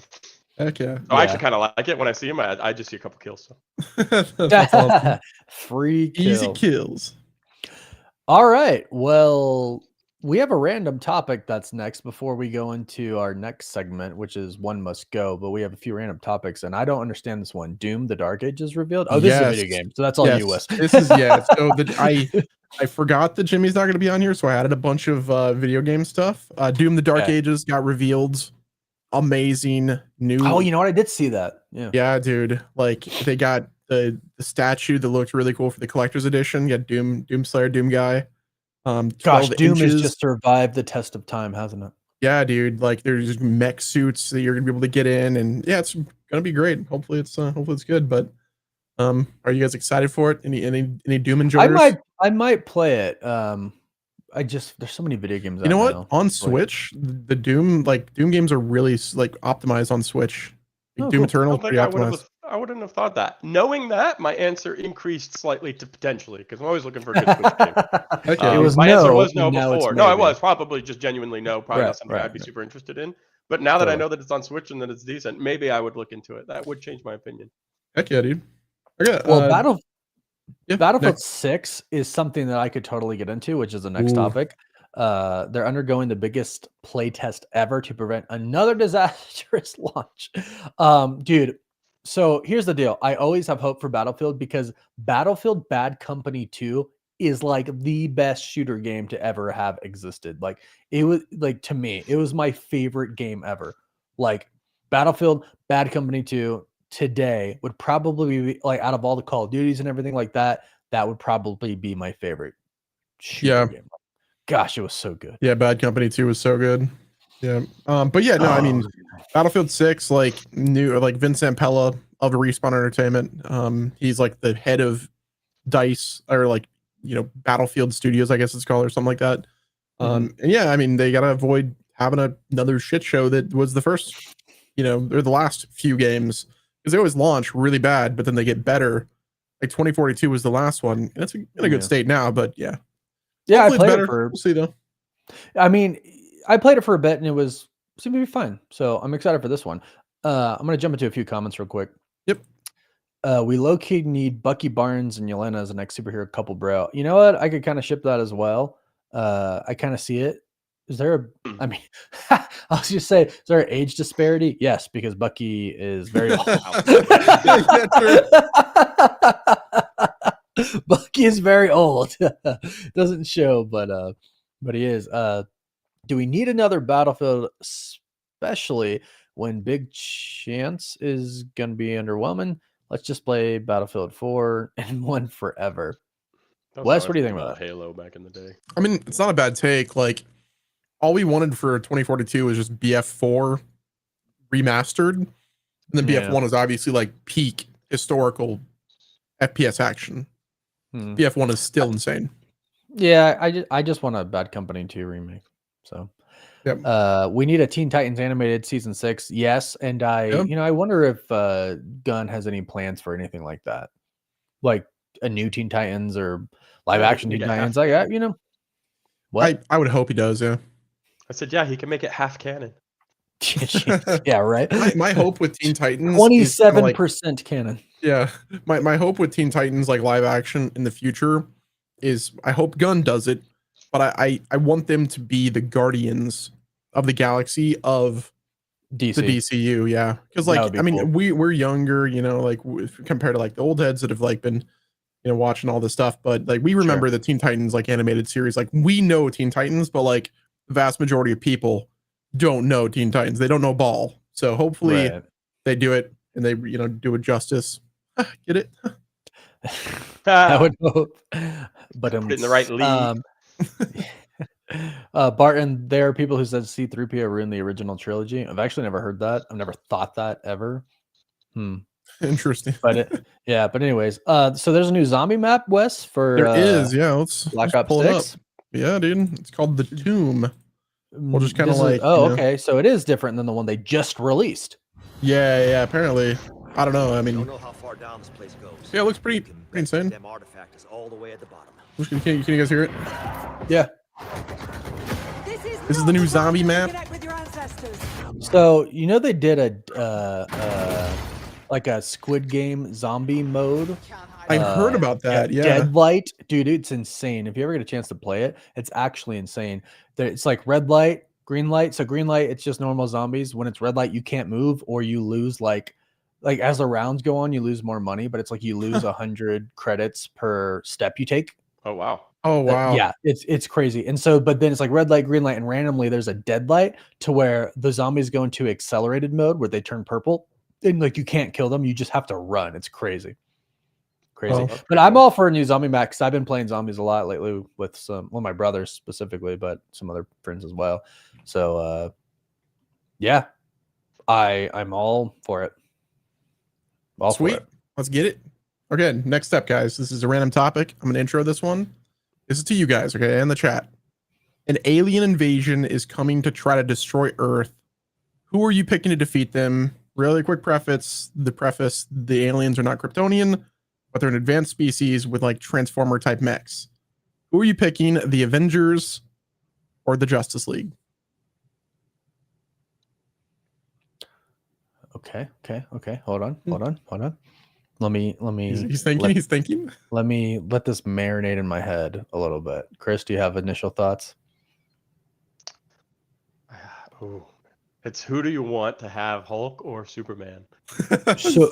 Heck yeah. I actually kind of like it when I see him. I just see a couple kills. So. That's awesome. Free kills. Easy kills. All right. Well, we have a random topic that's next before we go into our next segment, which is One Must Go. But we have a few random topics, and I don't understand this one. Doom: The Dark Ages revealed. Oh, this is a video game, so that's all you, Wes. This is So I forgot that Jimmy's not going to be on here, so I added a bunch of video game stuff. Doom: The Dark Ages got revealed. Amazing new. Oh, you know what? I did see that. Yeah, dude. Like they got the statue that looked really cool for the collector's edition. You got Doomslayer, Doom guy. Gosh, Doom has just survived the test of time, hasn't it? Yeah, dude. Like there's mech suits that you're gonna be able to get in, and yeah, it's gonna be great. Hopefully it's good. But are you guys excited for it? Any Doom enjoyers? I might play it. There's so many video games. You know what? On Switch, the Doom games are really like optimized on Switch. Like, Doom Eternal pretty optimized. I wouldn't have thought that. Knowing that, my answer increased slightly to potentially, because I'm always looking for a good Switch game. Okay. My answer was no before. No, I was probably just genuinely no. Probably not something I'd be super interested in. But now that I know that it's on Switch and that it's decent, maybe I would look into it. That would change my opinion. Heck yeah, dude. Okay. Well, Battlefield 6 is something that I could totally get into, which is the next topic. They're undergoing the biggest playtest ever to prevent another disastrous launch. Dude, so here's the deal. I always have hope for Battlefield because Battlefield Bad Company 2 is like the best shooter game to ever have existed. Like it was like, to me, it was my favorite game ever. Like Battlefield Bad Company 2 today would probably be like, out of all the Call of Duties and everything like that, that would probably be my favorite shooter game. Gosh, it was so good. Yeah, Bad Company 2 was so good. Yeah. But yeah, no, I mean Battlefield 6, like Vincent Pella of Respawn Entertainment. He's like the head of DICE, or like, Battlefield Studios, I guess it's called, or something like that. And yeah, I mean, they gotta avoid having another shit show that was the first, or the last few games, because they always launch really bad, but then they get better. Like 2042 was the last one, and it's in a good state now, but yeah. Yeah, I played it for. We'll see though. I mean, I played it for a bit, and it seemed to be fine. So I'm excited for this one. I'm gonna jump into a few comments real quick. Yep. We low-key need Bucky Barnes and Yelena as the next superhero couple, bro. You know what? I could kind of ship that as well. I kind of see it. Is there I mean, I was just say, is there an age disparity? Yes, because Bucky is very old. Bucky is very old. Doesn't show, but he is. Do we need another Battlefield, especially when Big Chance is gonna be underwhelming? Let's just play Battlefield 4 and 1 forever. Wes, what do you think about that? Halo back in the day? I mean, it's not a bad take. Like, all we wanted for 2042 was just BF4 remastered, and then BF1 was obviously like peak historical FPS action. BF1 is still insane. Yeah, I just want a Bad Company 2 remake. So, we need a Teen Titans animated season 6. Yes, and I wonder if Gunn has any plans for anything like that, like a new Teen Titans or live action Teen Titans. What? I would hope he does. Yeah. I said, yeah, he can make it half canon. Yeah, right. My hope with Teen Titans 27% canon. Yeah, my hope with Teen Titans like live action in the future is I hope Gunn does it, but I want them to be the guardians of the galaxy of DC. The DCU. Yeah, because I mean cool. we're younger, like compared to like the old heads that have like been watching all this stuff, but like we remember the Teen Titans like animated series. Like we know Teen Titans, but like the vast majority of people don't know Teen Titans. They don't know Ball. So hopefully they do it and they do it justice. Get it? I would hope. But in the right league. Barton, there are people who said C-3PO ruined the original trilogy. I've actually never heard that. I've never thought that ever. Interesting. But anyways, so there's a new zombie map, Wes, for there is, yeah. Let's Black Ops 6. Yeah, dude. It's called The Tomb. We'll just kind of okay. So it is different than the one they just released. Yeah, apparently. I don't know. I mean, don't know how far down this place goes. Yeah, it looks pretty insane. Them artifact is all the way at the bottom. Can you guys hear it? Yeah. This is the new zombie map. So they did a like a Squid Game zombie mode I heard about that. Yeah. Deadlight, dude, it's insane. If you ever get a chance to play it, it's actually insane. It's like red light, green light. So green light, it's just normal zombies. When it's red light, you can't move, or you lose like as the rounds go on, you lose more money. But it's like you lose 100 credits per step you take. Oh wow. Oh wow. Yeah, it's crazy. And so, but then it's like red light, green light, and randomly there's a dead light to where the zombies go into accelerated mode where they turn purple. And like you can't kill them, you just have to run. It's crazy. Oh, But I'm all for a new zombie map because I've been playing zombies a lot lately with my brothers specifically, but some other friends as well. So yeah, I'm all for it. All sweet. for it. Let's get it. Okay, next step, guys. This is a random topic. I'm gonna intro this one. This is to you guys, okay, and the chat. An alien invasion is coming to try to destroy Earth. Who are you picking to defeat them? Really quick preface. The aliens are not Kryptonian, but they're an advanced species with like Transformer type mechs. Who are you picking? The Avengers or the Justice League? Okay. Hold on. Let me. He's thinking. Let me let this marinate in my head a little bit. Chris, do you have initial thoughts? Oh, it's who do you want to have, Hulk or Superman?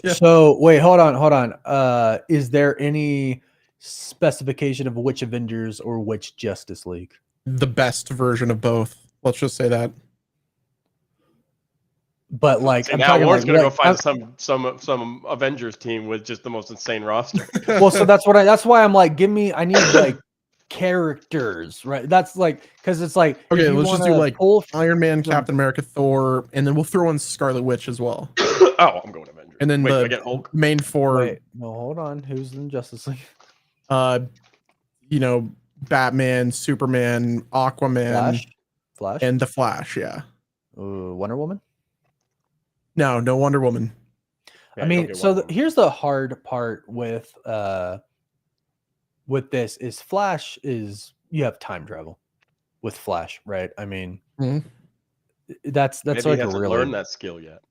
So wait, hold on. Is there any specification of which Avengers or which Justice League? The best version of both. Let's just say that. But like, See, I'm now talking Warren's like, gonna go find some Avengers team with just the most insane roster. Well, so that's why I'm like, I need like characters, right? That's like, because it's like, okay, let's just do like Iron Man, Captain America, Thor, and then we'll throw in Scarlet Witch as well. Oh, I'm going Avengers. And then the Hulk? main four. Wait, no, hold on. Who's in Justice League? Batman, Superman, Aquaman, Flash, and the Flash. Yeah. Wonder Woman. No Wonder Woman. Yeah, I mean, so here's the hard part with this is Flash is you have time travel with Flash, right? I mean, that's maybe like he hasn't really learned that skill yet.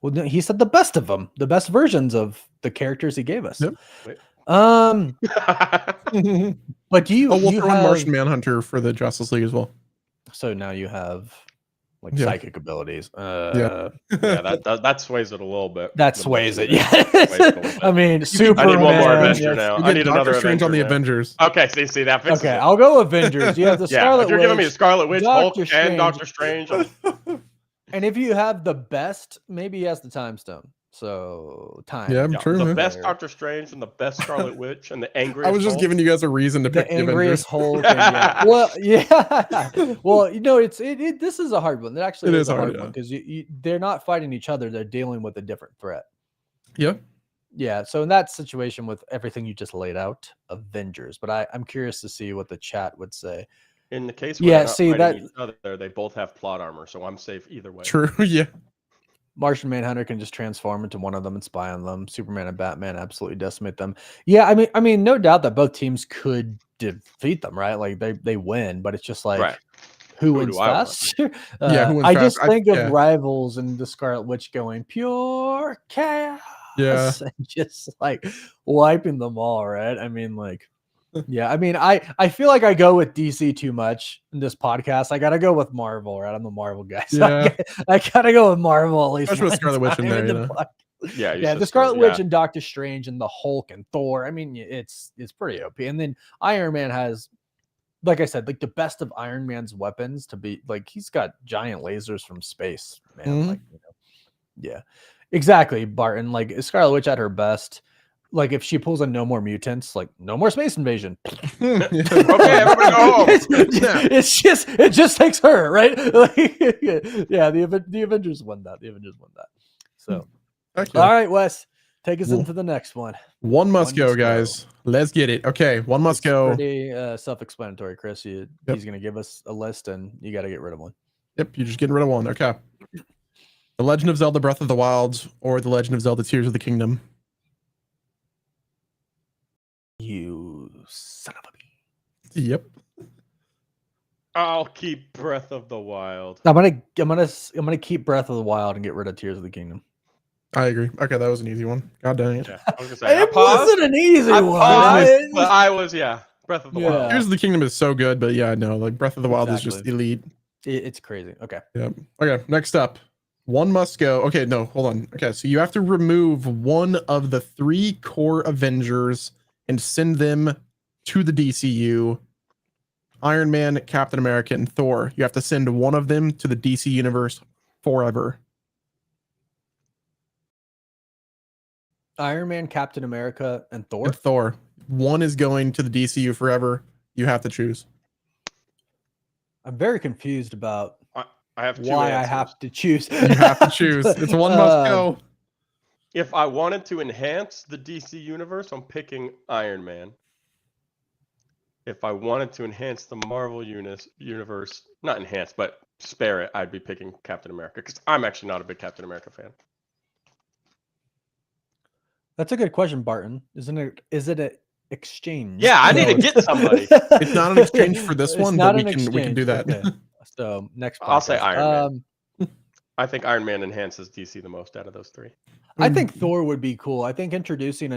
Well, no, he said the best of them, the best versions of the characters he gave us. Yep. But do you? We'll you throw in have, Martian Manhunter for the Justice League as well. So now you have like psychic abilities. Yeah, that sways it a little bit. That sways it. Yeah. I mean, Superman. I need one more Avenger now. You I need Doctor another Strange Avenger on the now. Avengers. Okay, see that fixes Okay, it. I'll go Avengers. You have the Scarlet if you're Witch, giving me a Scarlet Witch, Hulk, Doctor and Doctor Strange. And if you have the best, maybe he has the time stone. So time. Yeah, true. The man. best Doctor Strange and the best Scarlet Witch and the angriest. I was just Hulk. giving you guys a reason to pick the angriest Avengers. Hulk. And, well, yeah. Well, this is a hard one. It actually is a hard one because they're not fighting each other. They're dealing with a different threat. Yep. Yeah. So in that situation, with everything you just laid out, Avengers. But I'm curious to see what the chat would say. In the case where they're not fighting each other, they both have plot armor, so I'm safe either way. True. Yeah. Martian Manhunter can just transform into one of them and spy on them. Superman and Batman absolutely decimate them. Yeah, I mean, no doubt that both teams could defeat them, right? Like they win, but it's just like who wins faster? Who wins I fast? just think of Rivals and the Scarlet Witch going pure chaos. Yeah, and just like wiping them all, right? I mean, like. Yeah, I mean, I feel like I go with DC too much in this podcast. I gotta go with Marvel, right? I'm the Marvel guy. So yeah, I gotta go with Marvel at least. Especially with Scarlet Witch in there, Yeah, the Scarlet Witch and Doctor Strange and the Hulk and Thor. I mean, it's pretty OP. And then Iron Man has, like I said, like the best of Iron Man's weapons to be like he's got giant lasers from space, man. Like, yeah, exactly, Barton. Like Scarlet Witch at her best. Like if she pulls a no more mutants, like no more space invasion. Okay, everybody go home. It just takes her, right? Like, yeah, the Avengers won that. So, all right, Wes, take us into the next one. One must go, guys. Let's get it. Okay, one must go. Pretty self-explanatory, Chris. He's gonna give us a list, and you got to get rid of one. Yep, you're just getting rid of one. Okay. The Legend of Zelda: Breath of the Wild or The Legend of Zelda: Tears of the Kingdom. You son of a bee. Yep. I'll keep Breath of the Wild. I'm gonna keep Breath of the Wild and get rid of Tears of the Kingdom. I agree. Okay, that was an easy one. God dang it. Yeah, I was gonna say, I It paused. wasn't an easy I one. paused, but I was Breath of the Yeah. Wild. Tears of the Kingdom is so good, but yeah, no, like Breath of the Wild is just Exactly. elite. It's crazy. Okay. Yeah. Okay, next up. One must go. Okay, no, hold on. Okay, so you have to remove one of the 3 core Avengers and send them to the DCU. Iron Man, Captain America, and Thor. You have to send one of them to the DC universe forever. Iron Man, Captain America, and Thor. And Thor. One is going to the DCU forever. You have to choose. I'm very confused about I have two why answers. I have to choose. You have to choose. It's one must go. If I wanted to enhance the DC universe, I'm picking Iron Man. If I wanted to enhance the Marvel universe, not enhance, but spare it, I'd be picking Captain America because I'm actually not a big Captain America fan. That's a good question, Barton. Isn't it? Is it an exchange? Yeah, I need to get somebody. It's not an exchange for this It's one, not but an we can do that. Okay. So next, I'll say podcast. Iron Man. I think Iron Man enhances DC the most out of those 3. I think Thor would be cool. I think introducing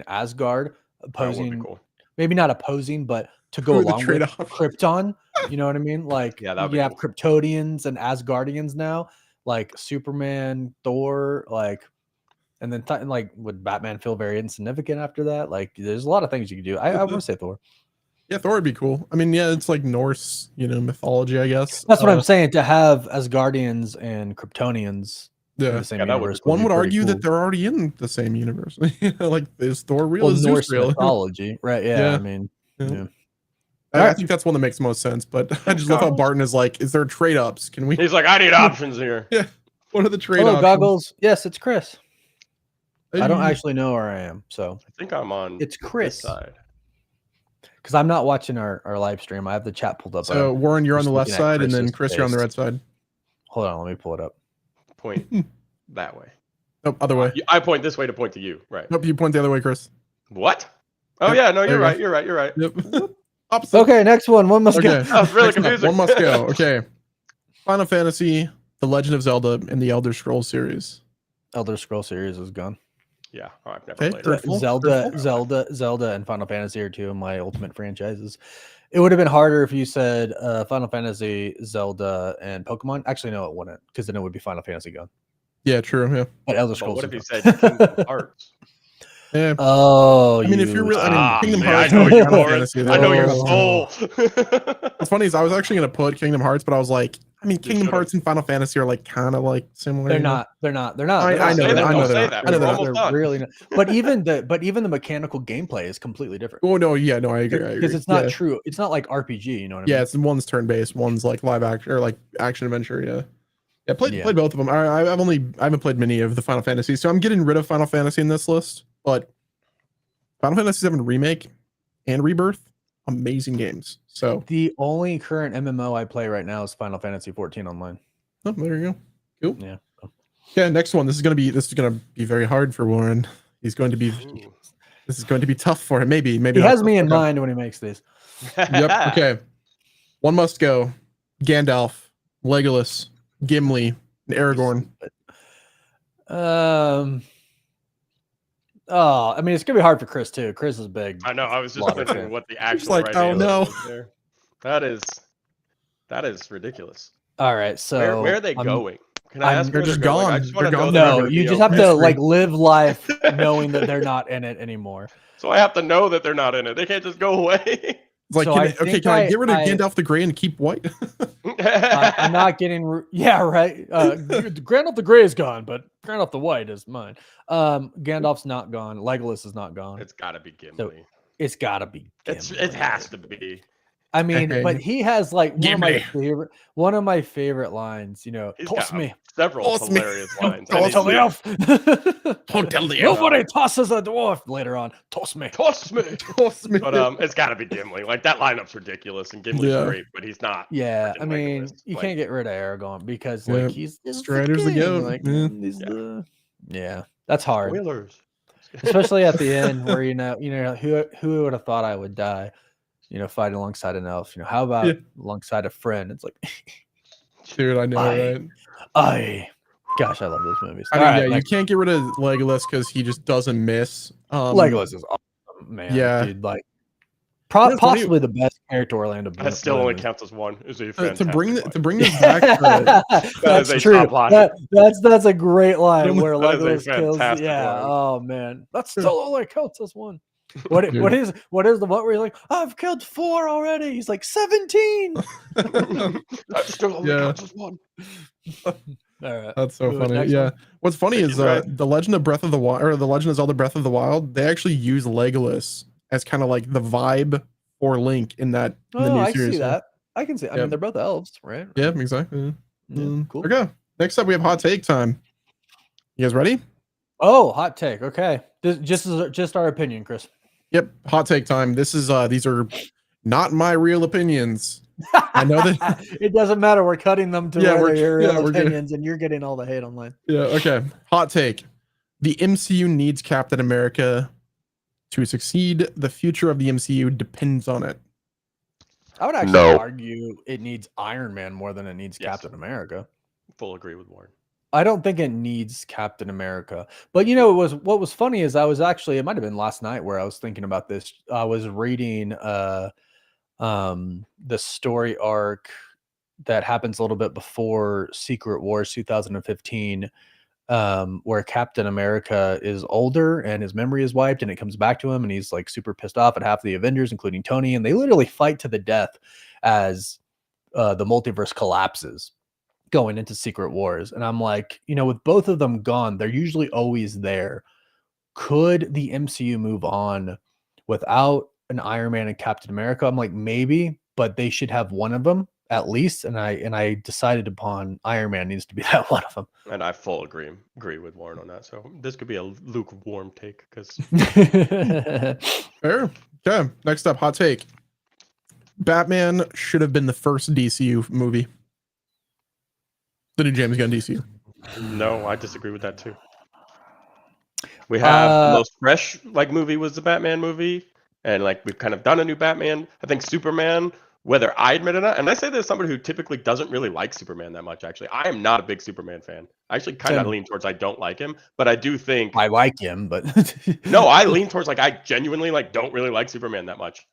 Asgard, opposing, Cool. maybe not opposing, but to go along with Krypton. You know what I mean? Like, Yeah, you have Kryptonians and Asgardians now, like Superman, Thor, like, and then like, would Batman feel very insignificant after that? Like, there's a lot of things you could do. I want to say Thor. Yeah, Thor would be cool. I mean, yeah, it's like Norse, mythology, I guess. That's what I'm saying. To have Asgardians and Kryptonians in the same universe. One would argue that they're already in the same universe. Like, is Thor real? Well, is Norse Zeus real? mythology, right? Yeah, I mean, yeah. I think that's one that makes the most sense. But I just love how Barton is like, is there trade ups? Can we? He's like, I need options here. Yeah. What are the trade Hello, options? Goggles. Yes, it's Chris. Hey. I don't actually know where I am, so I think I'm on. It's Chris. This side. Because I'm not watching our live stream. I have the chat pulled up. So Warren, you're on just the left looking at side, and then Chris's Chris, you're on the face. right side. Hold on, let me pull it up. Point that way. Nope, other way. I point this way to point to you, right? Nope, you point the other way, Chris. What? Oh Yep, yeah, no, there you're you right. go. You're right. You're right. Yep. Opposite. Okay, next one. One must go. Okay. That was really Next up, confusing. one must go. Okay. Final Fantasy, The Legend of Zelda, and the Elder Scrolls series. Elder Scroll series is gone. Yeah, I've never Okay, played third it. Full? Zelda, and Final Fantasy are 2 of my ultimate franchises. It would have been harder if you said Final Fantasy, Zelda, and Pokemon. Actually, no, it wouldn't, because then it would be Final Fantasy gone. Yeah, true. Yeah. But Elder But Scrolls. what if is you gone. said Kingdom Hearts? Yeah. Oh, I mean, if you're really, Kingdom Hearts. I know your Final soul. Fantasy, I know your though. soul. What's funny is I was actually going to put Kingdom Hearts, but I was like, I mean, Kingdom should've. Hearts and Final Fantasy are like kind of like similar. They're you know? not. They're not. I know. that. I know Don't say they're that. not. I know We're they're almost not. done. really not. But even the mechanical gameplay is completely different. Oh no, yeah, no, I agree. Because it's not Yeah. true. It's not like RPG. You know what I mean? Yeah, it's one's turn based, one's like live action or like action adventure. Yeah, yeah. Played both of them. I haven't played many of the Final Fantasy, so I'm getting rid of Final Fantasy in this list. But Final Fantasy VII Remake and Rebirth, amazing games. So The only current MMO I play right now is Final Fantasy 14 online. oh, there you go. Cool. Yeah. Okay, next one. This is gonna be very hard for Warren. This is going to be tough for him. Maybe He not has tough. me in Okay. mind when he makes these. Yep. Okay. One must go. Gandalf, Legolas, Gimli, and Aragorn. Oh, I mean, it's gonna be hard for Chris too. Chris is big. I know. I was just Lot of thinking shit. what the actual like, right oh, answer no. was there. That is ridiculous. All right, so Where are they going? Can I ask? they're where just going? gone. I just want to They're know gone. that they're No, gonna you be just have okay. to like live life knowing that they're not in it anymore. So I have to know that they're not in it. They can't just go away. It's like, So can I get rid of Gandalf the Grey and keep White? I'm not getting. Yeah, right. Gandalf the Grey is gone, but Gandalf the White is mine. Gandalf's not gone. Legolas is not gone. It's got to be Gimli. It's got to be. Gimli. It has to be. I mean, but he has like Gimli. one of my favorite lines. You know, He's toss got me. several Toss me. hilarious lines. Don't tell the elf. Don't tell the elf. Nobody tosses a dwarf later on. Toss me. Toss me. Toss me. But it's got to be Gimli. Like that lineup's ridiculous, and Gimli's Yeah. great, but he's not. Yeah, freaking I mean, Legolas. you Like, can't get rid of Aragorn because Yeah. like he's Strider's the king, goat. Like, Yeah. he's yeah, that's hard, spoilers. especially at the end where you know who would have thought I would die, fighting alongside an elf. How about alongside a friend? It's like, Dude, I know, I- right? I, Gosh, I love those movies. I mean, yeah, you can't get rid of Legolas because he just doesn't miss. Legolas is awesome, man. Yeah. Dude, like possibly the best character Orlando Bloom. That still only counts as one. Is a fantastic to bring this back. That's true. That's a great line where Legolas kills. Yeah. Line. Oh man, that still only counts as one. What is the what where he's like, I've killed 4 already. He's like 17. That still only counts as one. All right. That's so funny. Yeah. One. What's funny is the Legend of Breath of the Wild, or the Legend of Zelda Breath of the Wild, they actually use Legolas as kind of like the vibe for Link in that. In the new I series, see that. I can see. I mean, they're both elves, right? Yeah, exactly. Yeah, cool. Okay. Next up, we have hot take time. You guys ready? Oh, hot take. Okay. Just our opinion, Chris. Yep. Hot take time. This is these are not my real opinions. I know that it doesn't matter. We're cutting them to your real opinions, good. and you're getting all the hate online. Yeah. Okay. Hot take. The MCU needs Captain America to succeed. The future of the MCU depends on it. I would actually argue it needs Iron Man more than it needs Captain America. Full agree with Warren. I don't think it needs Captain America. But you know, what was funny is I was actually, it might have been last night where I was thinking about this. I was reading the story arc that happens a little bit before Secret Wars 2015, where Captain America is older and his memory is wiped, and it comes back to him, and he's like super pissed off at half the Avengers, including Tony, and they literally fight to the death as the multiverse collapses going into Secret Wars. And I'm like, you know, with both of them gone, they're usually always there. Could the MCU move on without an Iron Man and Captain America? I'm like, maybe, but they should have one of them at least. And I decided upon Iron Man needs to be that one of them. And I full agree with Warren on that. So this could be a lukewarm take because fair. Okay. Next up, hot take. Batman should have been the first DCU movie. The new James Gunn DCU. No, I disagree with that too. We have the most fresh movie was the Batman movie, and we've kind of done a new Batman. I think Superman, whether I admit it or not, and I say this as somebody who typically doesn't really like Superman that much. Actually, I am not a big Superman fan. I actually kind of lean towards I don't like him, but I do think I like him. But no, I lean towards I genuinely don't really like Superman that much.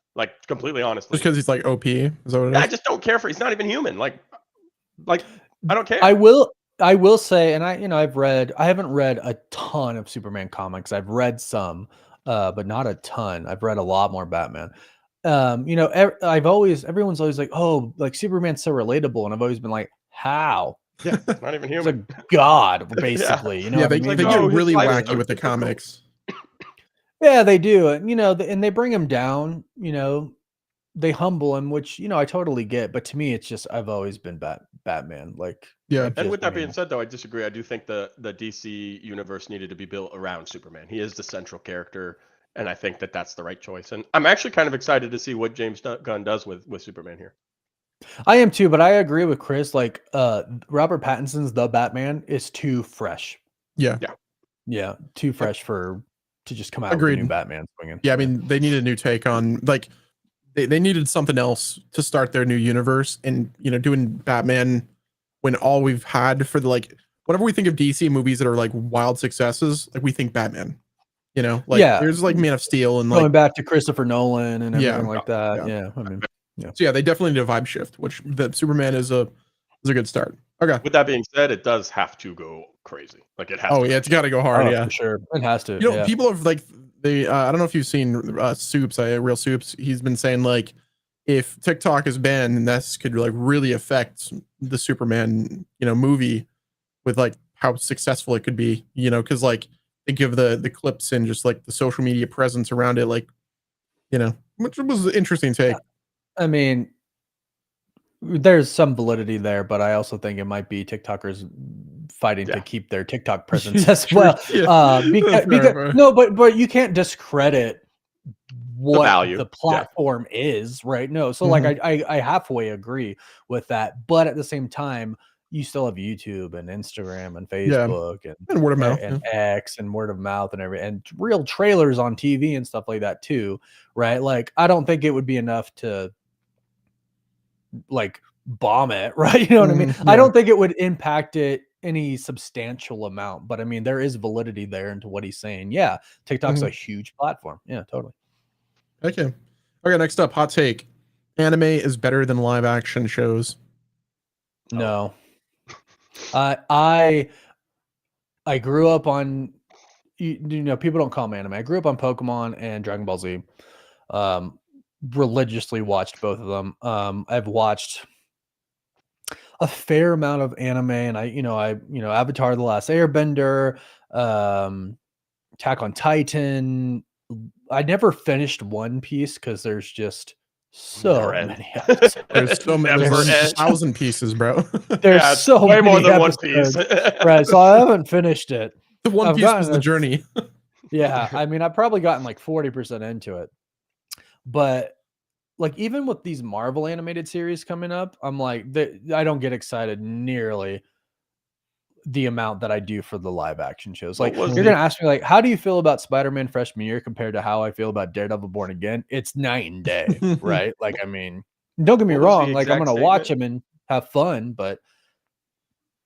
Completely honestly, just because he's OP. Is that what it is? I just don't care for. He's not even human. Like I don't care. I will say, and I haven't read a ton of Superman comics. I've read some, but not a ton. I've read a lot more Batman. Everyone's always like, oh, Superman's so relatable. And I've always been like, how? Yeah, not even human. It's a god, basically. Yeah, they get really wacky with the comics. Yeah, they do. And, and they bring him down, they humble him, which, I totally get. But to me, it's just, I've always been Batman. Yeah. And with that being said, though, I disagree. I do think the DC universe needed to be built around Superman. He is the central character, and I think that that's the right choice. And I'm actually kind of excited to see what James Gunn does with Superman here. I am too, but I agree with Chris. Robert Pattinson's The Batman is too fresh. Yeah. Too fresh to just come out Agreed. with a new Batman swinging. Yeah, I mean, they need a new take on they needed something else to start their new universe, and doing Batman when all we've had for whenever we think of DC movies that are wild successes, we think Batman. There's Man of Steel and going back to Christopher Nolan and everything like that. Yeah. I mean, yeah. So they definitely need a vibe shift, which the Superman is a good start. Okay. With that being said, it does have to go crazy. It has. Oh yeah, it's got to go hard. Yeah, for sure, it has to. People have I don't know if you've seen Soups, Real Soups. He's been saying if TikTok is banned, then this could really affect the Superman movie with how successful it could be. Because think of the clips and just the social media presence around it, which was an interesting take. I mean, there's some validity there, but I also think it might be TikTokers fighting to keep their TikTok presence as well. Because but you can't discredit what the platform is, right? No, so I halfway agree with that, but at the same time, you still have YouTube and Instagram and Facebook and word of mouth and X and word of mouth and and real trailers on TV and stuff like that too, right? I don't think it would be enough to bomb it, right? You know what I mean? I don't think it would impact it any substantial amount, but I mean, there is validity there into what he's saying. Yeah, TikTok's a huge platform. Yeah, totally. Okay. Okay, next up, hot take. Anime is better than live action shows. No. I grew up on people don't call them anime. I grew up on Pokemon and Dragon Ball Z. Religiously watched both of them. I've watched a fair amount of anime, and I Avatar: The Last Airbender, Attack on Titan. I never finished One Piece because there's just so many episodes. There's so many. There's 1,000 pieces, bro. There's so way many more than episodes. One Piece. Right, so I haven't finished it. The One Piece was the journey. Yeah, I mean, I've probably gotten like 40% into it. But like even with these Marvel animated series coming up, I'm like, I don't get excited nearly the amount that I do for the live action shows. Like you're gonna ask me, like, how do you feel about Spider-Man freshman year compared to how I feel about Daredevil Born Again? It's night and day, right? Like, I mean, don't get me wrong, like I'm gonna watch them and have fun, but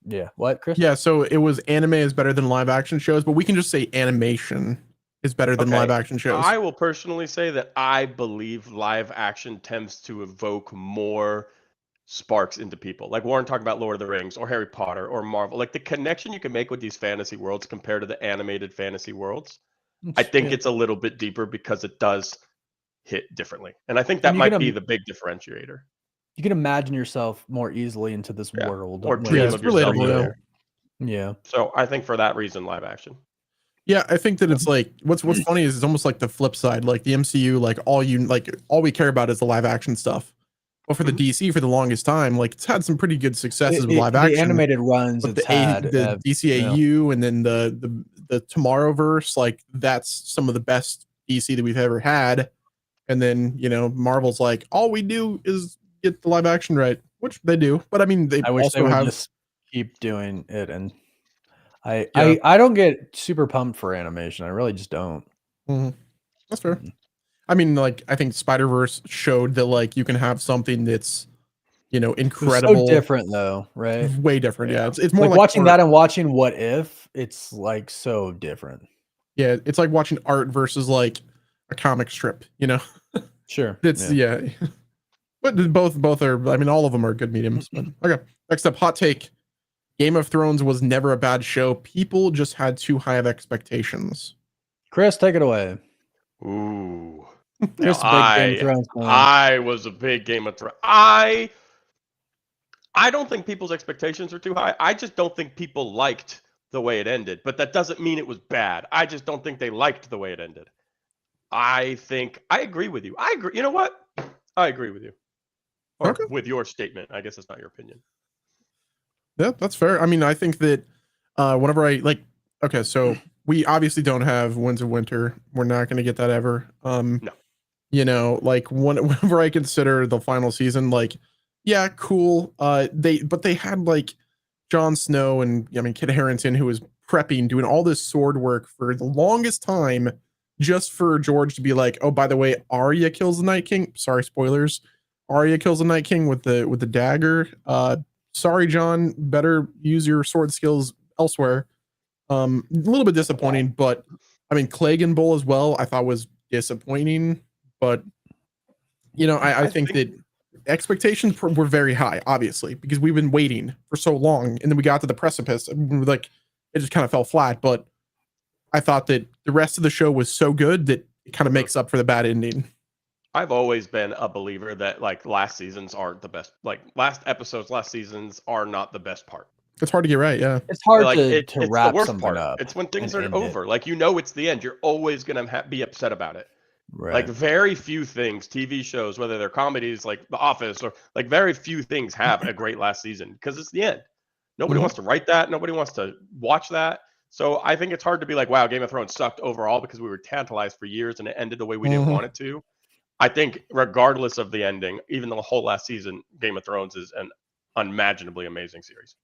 yeah. What, Chris? Yeah, so it was anime is better than live action shows, but we can just say animation is better than live action shows. I will personally say that I believe live action tends to evoke more sparks into people. Like Warren talking about Lord of the Rings or Harry Potter or Marvel. Like the connection you can make with these fantasy worlds compared to the animated fantasy worlds, I think it's a little bit deeper because it does hit differently. And I think that might be the big differentiator. You can imagine yourself more easily into this world. Or dream of yourself there. Yeah. So I think for that reason, live action. Yeah, I think that it's like what's funny is it's almost like the flip side. Like the MCU, like all we care about is the live action stuff. But for the DC, for the longest time, like it's had some pretty good successes with live action. The animated runs, the DCAU, and then the Tomorrowverse, like that's some of the best DC that we've ever had. And then Marvel's like all we do is get the live action right, which they do. But I mean, I wish they would just keep doing it, and I don't get super pumped for animation. I really just don't. That's fair. I mean, like I think Spider-Verse showed that like you can have something that's incredible. So different though, right? Way different. Yeah, it's more like watching that and watching What If. It's like so different. Yeah, it's like watching art versus like a comic strip. Sure. It's but both are. I mean, all of them are good mediums. But okay, next up, hot take. Game of Thrones was never a bad show. People just had too high of expectations. Chris, take it away. Ooh. Chris, I was a big Game of Thrones. I don't think people's expectations are too high. I just don't think people liked the way it ended. But that doesn't mean it was bad. I just don't think they liked the way it ended. I agree with you. I agree. You know what? I agree with you. Or with your statement. I guess it's not your opinion. Yeah, that's fair. I mean, I think that whenever so we obviously don't have Winds of Winter. We're not going to get that ever. No. Like whenever I consider the final season, like, yeah, cool. They had like Jon Snow and Kit Harington, who was prepping, doing all this sword work for the longest time, just for George to be like, oh, by the way, Arya kills the Night King. Sorry, spoilers. Arya kills the Night King with the dagger. Sorry, John, better use your sword skills elsewhere. A little bit disappointing, but I mean, Clegane Bowl as well, I thought was disappointing, but I think that expectations were very high, obviously, because we've been waiting for so long, and then we got to the precipice, and like it just kind of fell flat. But I thought that the rest of the show was so good that it kind of makes up for the bad ending. I've always been a believer that like last seasons aren't the best. Like last seasons are not the best part. It's hard to get right. Yeah, it's hard like, to wrap something up. It's when things are over. Like it's the end. You're always gonna be upset about it. Right. Like very few things, TV shows, whether they're comedies like The Office or like very few things have a great last season because it's the end. Nobody wants to write that. Nobody wants to watch that. So I think it's hard to be like, wow, Game of Thrones sucked overall because we were tantalized for years and it ended the way we didn't want it to. I think regardless of the ending, even the whole last season, Game of Thrones is an unimaginably amazing series.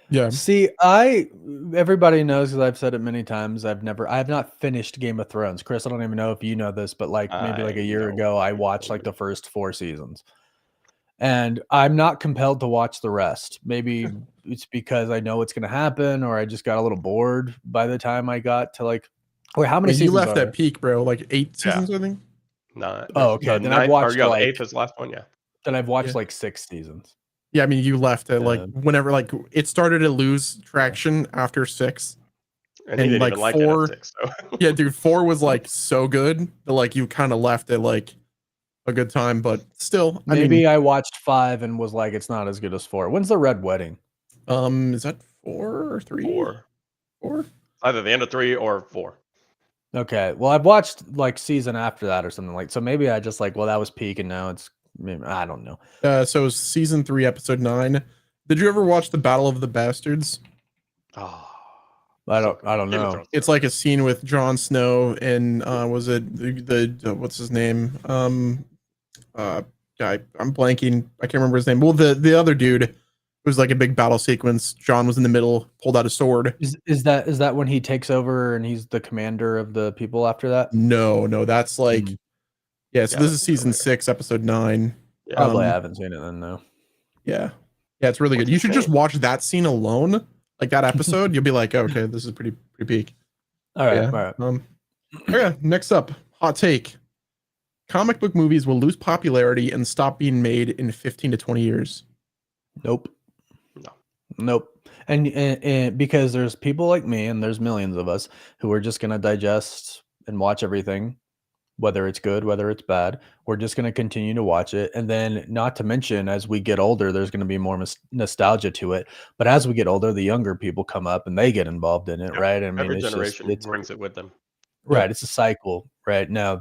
Yeah. See, everybody knows, because I've said it many times, I have not finished Game of Thrones. Chris, I don't even know if you know this, but like maybe like a year ago, I watched like the first 4 seasons. and I'm not compelled to watch the rest. Maybe it's because I know what's going to happen, or I just got a little bored by the time I got to like. Wait, how many You seasons left are at there? peak, bro. Like 8 seasons, I think. Oh, okay. The Then I've ninth, or watched the like 8th is the last one. Yeah. then I've watched Yeah. like 6 seasons. Yeah, I mean, you left at like Yeah. whenever like it started to lose traction after 6. And he didn't like even like 4, it at 6. So. yeah, dude, 4 was like so good that like you kind of left at like a good time, but still, Maybe I watched 5 and was like, it's not as good as 4. When's the Red Wedding? Is that 4 or 3? 4. 4? Either the end of 3 or 4. Okay. Well, I've watched like season after that or something like. So maybe I just like, well, that was peak, and now it's. I don't know. So it was season 3, episode 9. Did you ever watch the Battle of the Bastards? Oh, I don't know. It's like a scene with Jon Snow and was it the what's his name? Guy, I'm blanking. I can't remember his name. Well, the other dude, it was like a big battle sequence. John was in the middle, pulled out a sword. Is that when he takes over and he's the commander of the people after that? No, that's like yeah. So Yeah, this is season 6, episode 9. Yeah. Probably haven't seen it then though. Yeah, it's really good. You should just watch that scene alone, like that episode. You'll be like, okay, this is pretty peak. All right, Yeah. all right. Okay, next up, hot take. Comic book movies will lose popularity and stop being made in 15 to 20 years. Nope. No. Nope. And because there's people like me, and there's millions of us who are just gonna digest and watch everything, whether it's good, whether it's bad. We're just gonna continue to watch it, and then not to mention, as we get older, there's gonna be more nostalgia to it. But as we get older, the younger people come up and they get involved in it, right? I mean, Every it's generation just, brings it with them. right. It's a cycle, right? No,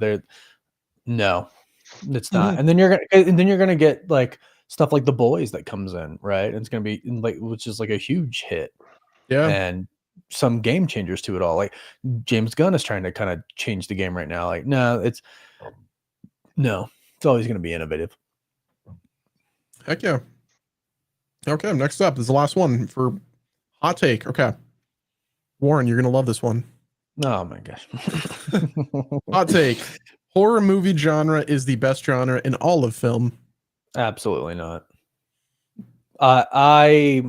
it's not. And then you're gonna get like stuff like The Boys that comes in, right? And it's gonna be like, which is like a huge hit, Yeah. and some game changers to it all. Like James Gunn is trying to kind of change the game right now. Like, it's always gonna be innovative. Heck yeah. Okay, next up is the last one for hot take. Okay. Warren, you're gonna love this one. Oh my gosh. Hot take. Horror movie genre is the best genre in all of film. Absolutely not. I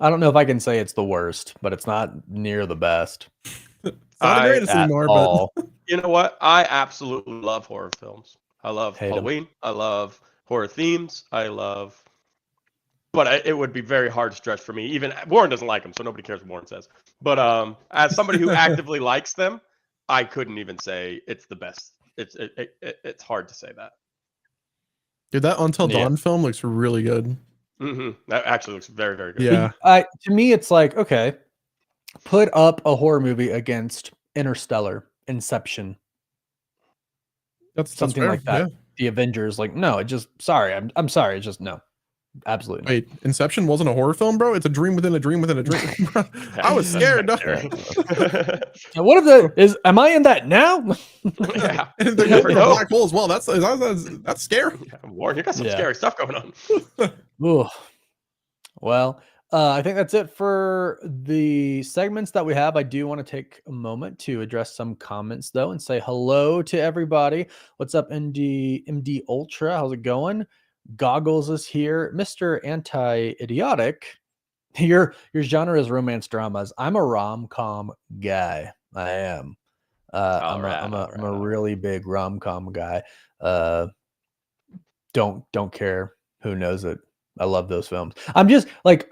don't know if I can say it's the worst, but it's not near the best. It's not the greatest anymore, but you know what? I absolutely love horror films. I love Hate 'em. Halloween. I love horror themes. But it would be very hard to stretch for me. Even Warren doesn't like them, so nobody cares what Warren says. But as somebody who actively likes them, I couldn't even say it's the best. It's hard to say that. dude, that Until Dawn film looks really good. That actually looks very, very good. Yeah. To me, it's like, okay, put up a horror movie against Interstellar, Inception, That's something fair. like that. Yeah. The Avengers, like, no, it just sorry. I'm sorry, it's just no. Absolutely. Wait, Inception wasn't a horror film, bro? It's a dream within a dream within a dream. I was scared. Now, what if am I in that now? Yeah. And they're going to a black hole as well. That's scary. Yeah, Warren, you got some scary stuff going on. Ooh. Well, I think that's it for the segments that we have. I do want to take a moment to address some comments though and say hello to everybody. What's up, MD Ultra? How's it going? Goggles is here. Mr. Anti-Idiotic. Your genre is romance dramas. I'm a rom-com guy. I am. I'm a really big rom-com guy. Don't care who knows it. I love those films. I'm just like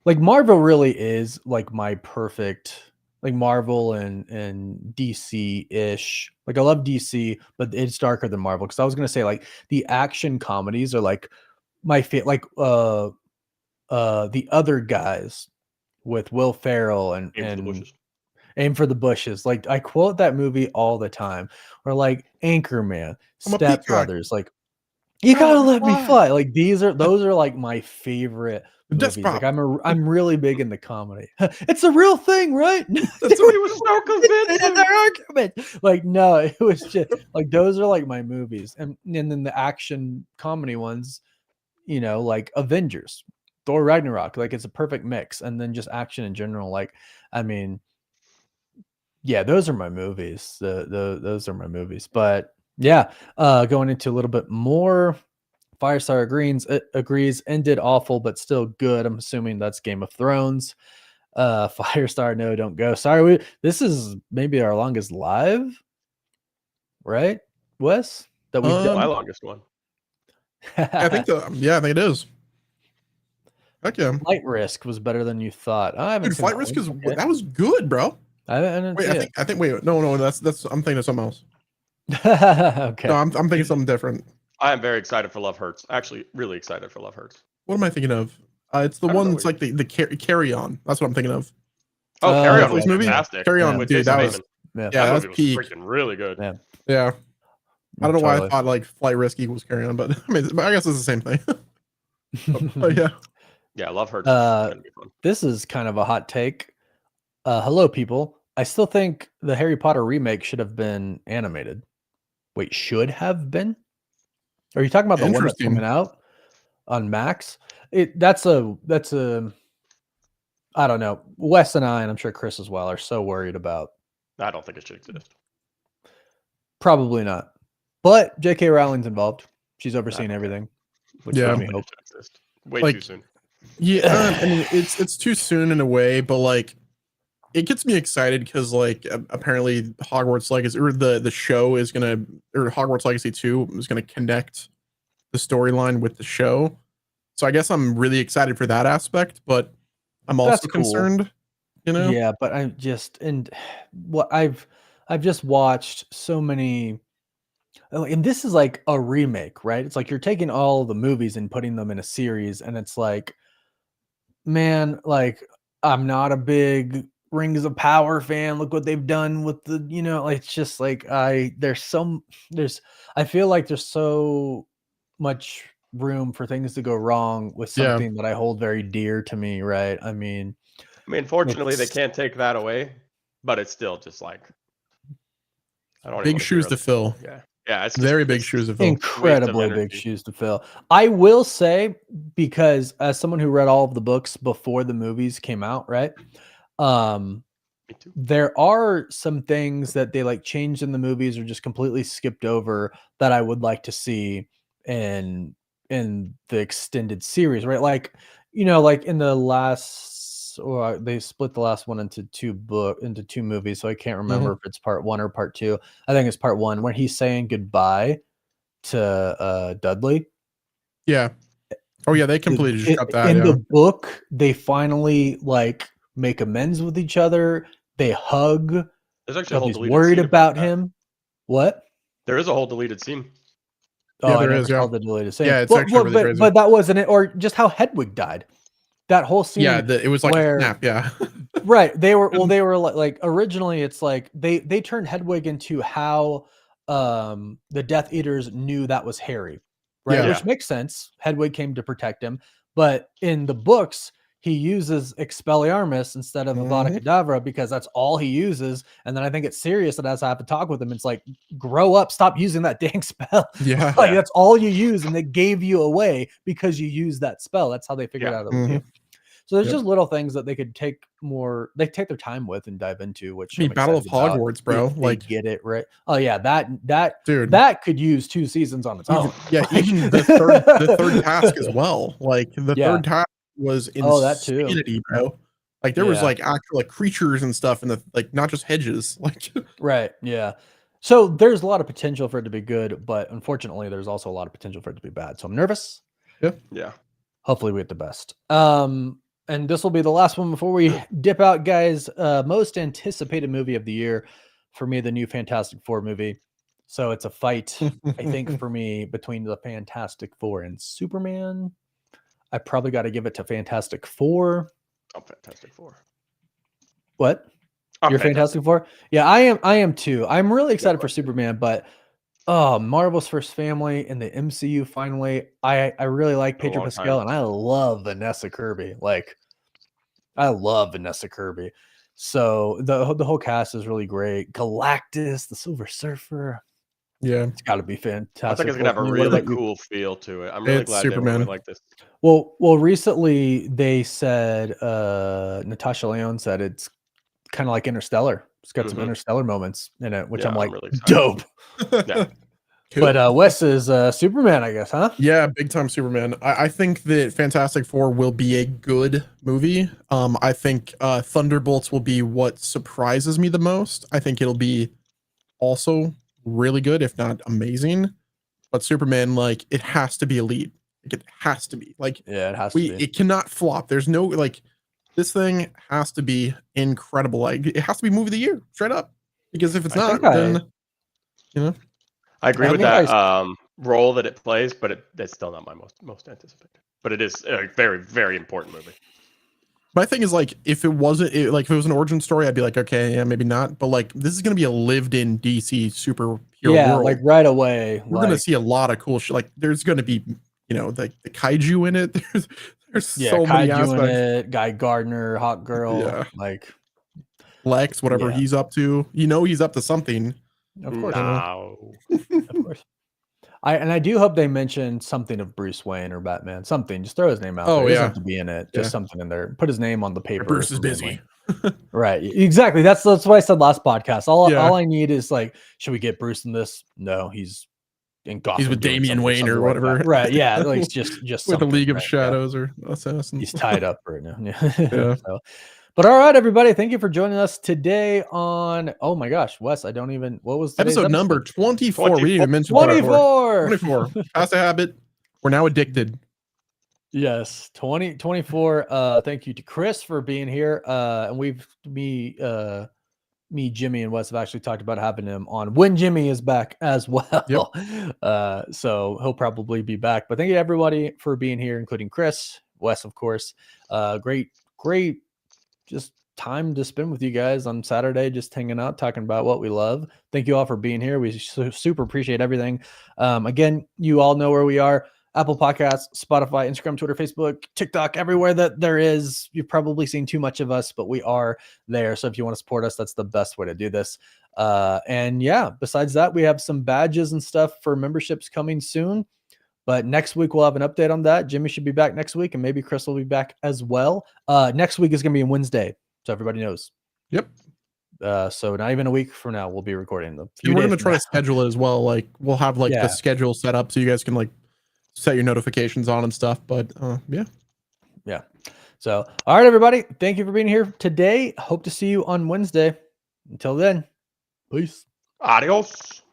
Marvel really is like my perfect, like Marvel and DC-ish. Like I love DC, but it's darker than Marvel. Because I was gonna say like the action comedies are like my favorite. Like the Other Guys with Will Ferrell and Aim for the Bushes. Like I quote that movie all the time. Or like Anchorman, Step Brothers. Like you gotta let me fly. Like those are like my favorite movies. Like I'm really big into comedy. It's a real thing, right? That's what he was so convinced in their argument. Like no, it was just like those are like my movies, and then the action comedy ones, you know, like Avengers, Thor Ragnarok. Like it's a perfect mix, and then just action in general. Like I mean, yeah, those are my movies. Those are my movies, but Yeah. Going into a little bit more. Firestar agrees, ended awful, but still good. I'm assuming that's Game of Thrones. Firestar, no, don't go. Sorry, this is maybe our longest live, right, Wes? That we've My done. longest one. I think it is. Heck yeah. Flight Risk was better than you thought. I haven't Dude, seen Flight that Risk one. is that was good, bro. I didn't Wait, see it. I think wait, no, that's I'm thinking of something else. Okay. No, I'm thinking of something different. I am very excited for Love Hurts. Actually, really excited for Love Hurts. What am I thinking of? It's the I don't one know that's like the Carry On. That's what I'm thinking of. Oh, Carry On Netflix was movie? fantastic. Carry On, With dude, Jason that was Bateman. Yeah. that was movie was peak. freaking really good. Yeah. Yeah. I don't know why I Totally. thought like Flight Risk equals Carry On, but I mean, I guess it's the same thing. But yeah. Yeah, Love Hurts is gonna be fun. This is kind of a hot take. Hello, people. I still think the Harry Potter remake should have been animated. Wait, should have been? Are you talking about the one that's Interesting. coming out on Max? That's a I don't know. Wes and I, and I'm sure Chris as well, are so worried about. I don't think it should exist. Probably not. But J.K. Rowling's involved. She's overseeing Okay. everything, which Yeah. gives me It hope. should exist. Way Like- too soon. Yeah, I mean, it's too soon in a way, but like it gets me excited because like apparently Hogwarts Legacy or the show is gonna or Hogwarts Legacy 2 is gonna connect the storyline with the show. So I guess I'm really excited for that aspect, but I'm also That's cool. concerned, you know? Yeah, but I'm just and what I've just watched so many, and this is like a remake, right? It's like you're taking all the movies and putting them in a series, and it's like, man, like I'm not a big Rings of Power fan. Look what they've done with the, like it's just like I feel like there's so much room for things to go wrong with Yeah. something that I hold very dear to me, right? I mean, Fortunately, they it's- can't take that away, but it's still just like I don't even Big wanna shoes hear to it. fill. Yeah, yeah, it's Very just, big it's shoes to fill. incredibly big energy. shoes to fill. I will say, because as someone who read all of the books before the movies came out, right? Me too. There are some things that they like changed in the movies or just completely skipped over that I would like to see in the extended series, right? Like, like in the last, or they split the last one into two movies, so I can't remember if it's part 1 or part 2. I think it's part 1 when he's saying goodbye to Dudley. Yeah. Oh yeah, they completely just cut that. In Yeah. the book, they finally like make amends with each other. They hug. There's actually a whole He's deleted worried scene about that. him. What? There is a whole deleted scene. Oh, Yeah, I there never is, yeah. saw the deleted scene. Yeah, it's But- actually but, really but, crazy. but that wasn't it, or just how Hedwig died. That whole scene. Yeah, it was like where- a snap. Yeah. Right. They were like originally it's like they turned Hedwig into how the Death Eaters knew that was Harry. Right. Yeah. Which makes sense. Hedwig came to protect him. But in the books, he uses Expelliarmus instead of Avada Kedavra because that's all he uses. And then I think it's serious that as I have to talk with him, it's like, grow up, stop using that dang spell. Yeah. Like that's all you use, and they gave you away because you used that spell. That's how they figured Yeah. out it was you. So there's Yep. just little things that they could take their time with and dive into, which I mean, I'm Battle of excited about Hogwarts, bro. if they Like, get it right. Oh yeah, that dude. that could use 2 seasons on its own. Even the third task as well. Like the Yeah. third task was Oh, that too. insanity, bro. Like there was Yeah. like actual like creatures and stuff, and like not just hedges. Like Right. Yeah. So there's a lot of potential for it to be good, but unfortunately, there's also a lot of potential for it to be bad. So I'm nervous. Yeah. Hopefully, we get the best. And this will be the last one before we dip out, guys. Most anticipated movie of the year for me, the new Fantastic Four movie. So it's a fight, I think, for me between the Fantastic Four and Superman. I probably got to give it to Fantastic Four. I'm Fantastic Four. What? I'm You're Fantastic Four? Yeah, I am too. I'm really excited for Superman, but Marvel's First Family and the MCU finally. I really like Been a Pedro long Pascal time. and I love Vanessa Kirby. Like, I love Vanessa Kirby. So the whole cast is really great. Galactus, the Silver Surfer. yeah. It's got to be fantastic. I think it's gonna have a What really about you? cool feel to it. I'm really It's glad they Superman. went like this. Well, recently they said Natasha Lyonne said it's kind of like Interstellar. It's got some Mhm. Interstellar moments in it, which Yeah, I'm I'm like, really excited. dope. Yeah. Cool. But Wes is Superman, I guess, huh? Yeah, big time Superman. I think that Fantastic Four will be a good movie. I think Thunderbolts will be what surprises me the most. I think it'll be also really good, if not amazing. But Superman, like, it has to be elite. Like, it has to be. Like, Yeah, it has to be. It cannot flop. There's no, like, this thing has to be incredible. Like, it has to be movie of the year, straight up. Because if it's not, then, you know. I agree with that role that it plays, but that's still not my most anticipated. But it is a very, very important movie. My thing is, like, if it wasn't like if it was an origin story, I'd be like, okay, yeah, maybe not. But like, this is gonna be a lived-in DC superhero world. Like right away. We're gonna see a lot of cool shit. Like, there's gonna be, you know, the kaiju in it. There's so many aspects. Kaiju in it, Guy Gardner, Hawk Girl, like Lex, whatever he's up to. You know, he's up to something. Of course. No. Of course. I do hope they mention something of Bruce Wayne or Batman. Something. Just throw his name out there. He doesn't have to be in it. Just something in there. Put his name on the paper. Bruce is busy. Right. Exactly. That's what I said last podcast. All I need is, like, should we get Bruce in this? No, he's in Gotham. He's with Damian Wayne or whatever. Right. Yeah. Like just with the League of Shadows or Assassins. He's tied up right now. Yeah. But all right, everybody, thank you for joining us today on, oh my gosh, Wes, I don't even, what was episode number 24? We didn't even mention 24. 24. Past a habit. We're now addicted. Yes, 24. Thank you to Chris for being here. And me, Jimmy, and Wes have actually talked about having him on when Jimmy is back as well. Yep. So he'll probably be back. But thank you everybody for being here, including Chris, Wes, of course. Great just time to spend with you guys on Saturday, just hanging out, talking about what we love. Thank you all for being here. We super appreciate everything. Again, you all know where we are: Apple Podcasts, Spotify, Instagram, Twitter, Facebook, TikTok, everywhere that there is. You've probably seen too much of us, but we are there. So if you want to support us, that's the best way to do this. And yeah, besides that, we have some badges and stuff for memberships coming soon. But next week, we'll have an update on that. Jimmy should be back next week, and maybe Chris will be back as well. Next week is going to be a Wednesday, so everybody knows. Yep. So not even a week from now, we'll be recording them. We're going to try to schedule it as well. Like, we'll have like the schedule set up so you guys can like set your notifications on and stuff. But yeah. So, all right, everybody. Thank you for being here today. Hope to see you on Wednesday. Until then, peace. Adios.